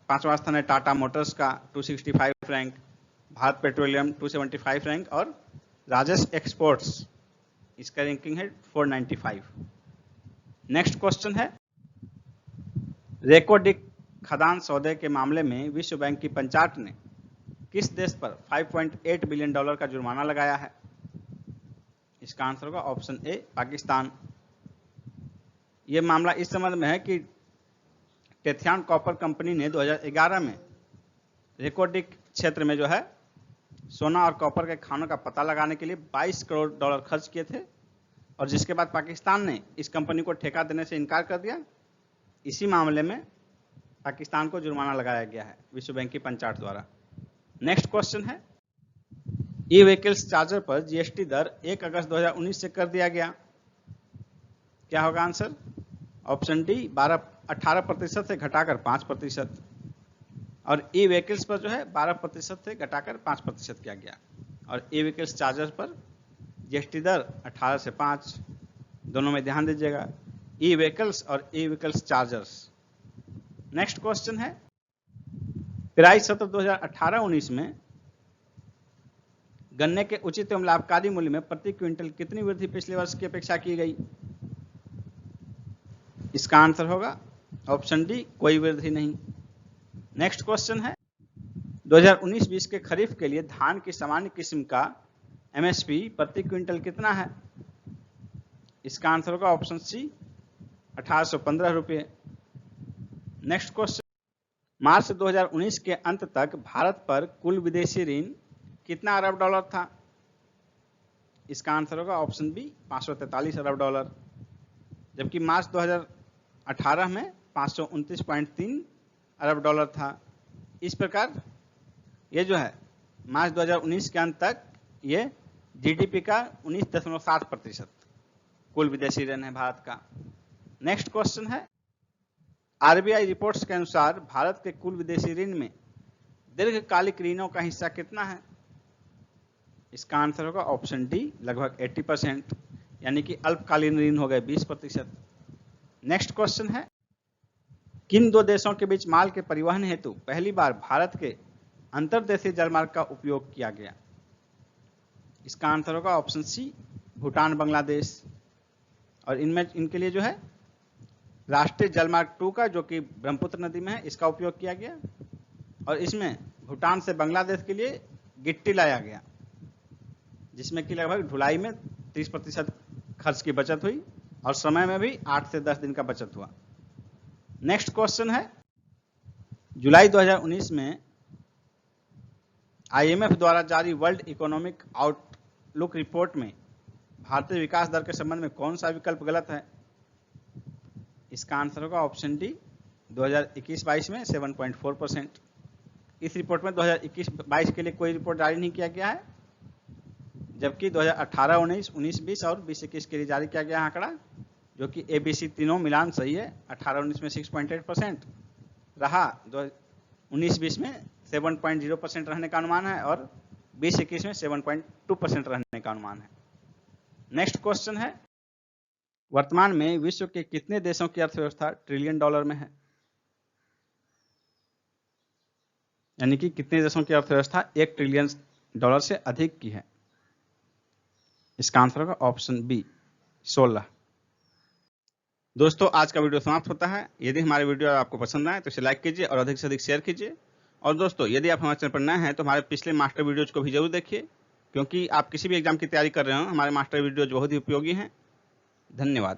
पांचवा स्थान है टाटा मोटर्स का 265 रैंक, भारत पेट्रोलियम 275 रैंक और राजेश एक्सपोर्ट्स, इसका रैंकिंग है 495। नेक्स्ट क्वेश्चन है, रेकोडिक खदान सौदे के मामले में विश्व बैंक की पंचाट ने किस देश पर $5.8 बिलियन का जुर्माना लगाया है? इसका आंसर होगा ऑप्शन ए, पाकिस्तान। यह मामला इस संबंध में है कि टेथियान कॉपर कंपनी ने 2011 में रेकोडिक क्षेत्र में जो है सोना और कॉपर के खानों का पता लगाने के लिए $22 करोड़ खर्च किए थे और जिसके बाद पाकिस्तान ने इस कंपनी को ठेका देने से इनकार कर दिया। इसी मामले में पाकिस्तान को जुर्माना लगाया गया है विश्व बैंक की पंचाट द्वारा। नेक्स्ट क्वेश्चन है, ई व्हीकल्स चार्जर पर जीएसटी दर 1 अगस्त 2019 से कर दिया गया, क्या होगा आंसर? ऑप्शन डी, 18% से घटाकर 5%। और ई व्हीकल्स पर जो है 12% से घटाकर 5% किया गया और ई व्हीकल्स चार्जर पर जीएसटी दर 18 से 5, दोनों में ध्यान दीजिएगा, ई व्हीकल्स और ई व्हीकल्स चार्जर्स। नेक्स्ट क्वेश्चन है, पेराई सत्र 2018-19 में गन्ने के उचित एवं लाभकारी मूल्य में प्रति क्विंटल कितनी वृद्धि पिछले वर्ष की अपेक्षा की गई? इसका आंसर होगा ऑप्शन डी, कोई वृद्धि नहीं। नेक्स्ट क्वेश्चन है, 2019-20 के खरीफ के लिए धान की सामान्य किस्म का एमएसपी प्रति क्विंटल कितना है? इसका आंसर होगा ऑप्शन सी, 1815 रुपये। नेक्स्ट क्वेश्चन, मार्च 2019 के अंत तक भारत पर कुल विदेशी ऋण कितना अरब डॉलर था? इसका आंसर होगा ऑप्शन बी, 543 अरब डॉलर, जबकि मार्च 2018 में 529.3 अरब डॉलर था। इस प्रकार ये जो है मार्च 2019 के अंत तक ये जीडीपी का 19.7% कुल विदेशी ऋण है भारत का। नेक्स्ट क्वेश्चन है, आरबीआई रिपोर्ट्स के अनुसार भारत के कुल विदेशी ऋण में दीर्घकालिक ऋणों का हिस्सा कितना है? इसका आंसर होगा ऑप्शन डी, लगभग 80%, यानी कि अल्पकालीन ऋण हो गए 20%। नेक्स्ट क्वेश्चन है, किन दो देशों के बीच माल के परिवहन हेतु पहली बार भारत के अंतर्देशीय जलमार्ग का उपयोग किया गया? इसका आंसर होगा ऑप्शन सी, भूटान बांग्लादेश। और इनके लिए जो है राष्ट्रीय जलमार्ग 2 का, जो कि ब्रह्मपुत्र नदी में है, इसका उपयोग किया गया। और इसमें भूटान से बांग्लादेश के लिए गिट्टी लाया गया, जिसमें कि लगभग ढुलाई में 30% खर्च की बचत हुई और समय में भी 8 से 10 दिन का बचत हुआ। नेक्स्ट क्वेश्चन है, जुलाई 2019 में आईएमएफ द्वारा जारी वर्ल्ड इकोनॉमिक आउटलुक रिपोर्ट में भारतीय विकास दर के संबंध में कौन सा विकल्प गलत है? इसका आंसर होगा ऑप्शन डी, 2021-22 में 7.4%। इस रिपोर्ट में 2021-22 के लिए कोई रिपोर्ट जारी नहीं किया गया है, जबकि 2018-19, 19-20 और 20-21 के लिए जारी किया गया आंकड़ा, जो कि एबीसी तीनों मिलान सही है। 18-19 में 6.8% रहा, 19-20 में 7.0% रहने का अनुमान है और 20-21 में 7.2% रहने का अनुमान है। नेक्स्ट क्वेश्चन है, वर्तमान में विश्व के कितने देशों की अर्थव्यवस्था ट्रिलियन डॉलर में है? यानी कि कितने देशों की अर्थव्यवस्था 1 ट्रिलियन डॉलर से अधिक की है? इसका आंसर होगा ऑप्शन बी, 16। दोस्तों, आज का वीडियो समाप्त होता है। यदि हमारे वीडियो आपको पसंद आए तो इसे लाइक कीजिए और अधिक से अधिक शेयर कीजिए। और दोस्तों, यदि आप हमारे चैनल पर नए हैं तो हमारे पिछले मास्टर वीडियोज को भी जरूर देखिए, क्योंकि आप किसी भी एग्जाम की तैयारी कर रहे हो, हमारे मास्टर वीडियोज बहुत ही उपयोगी हैं। धन्यवाद।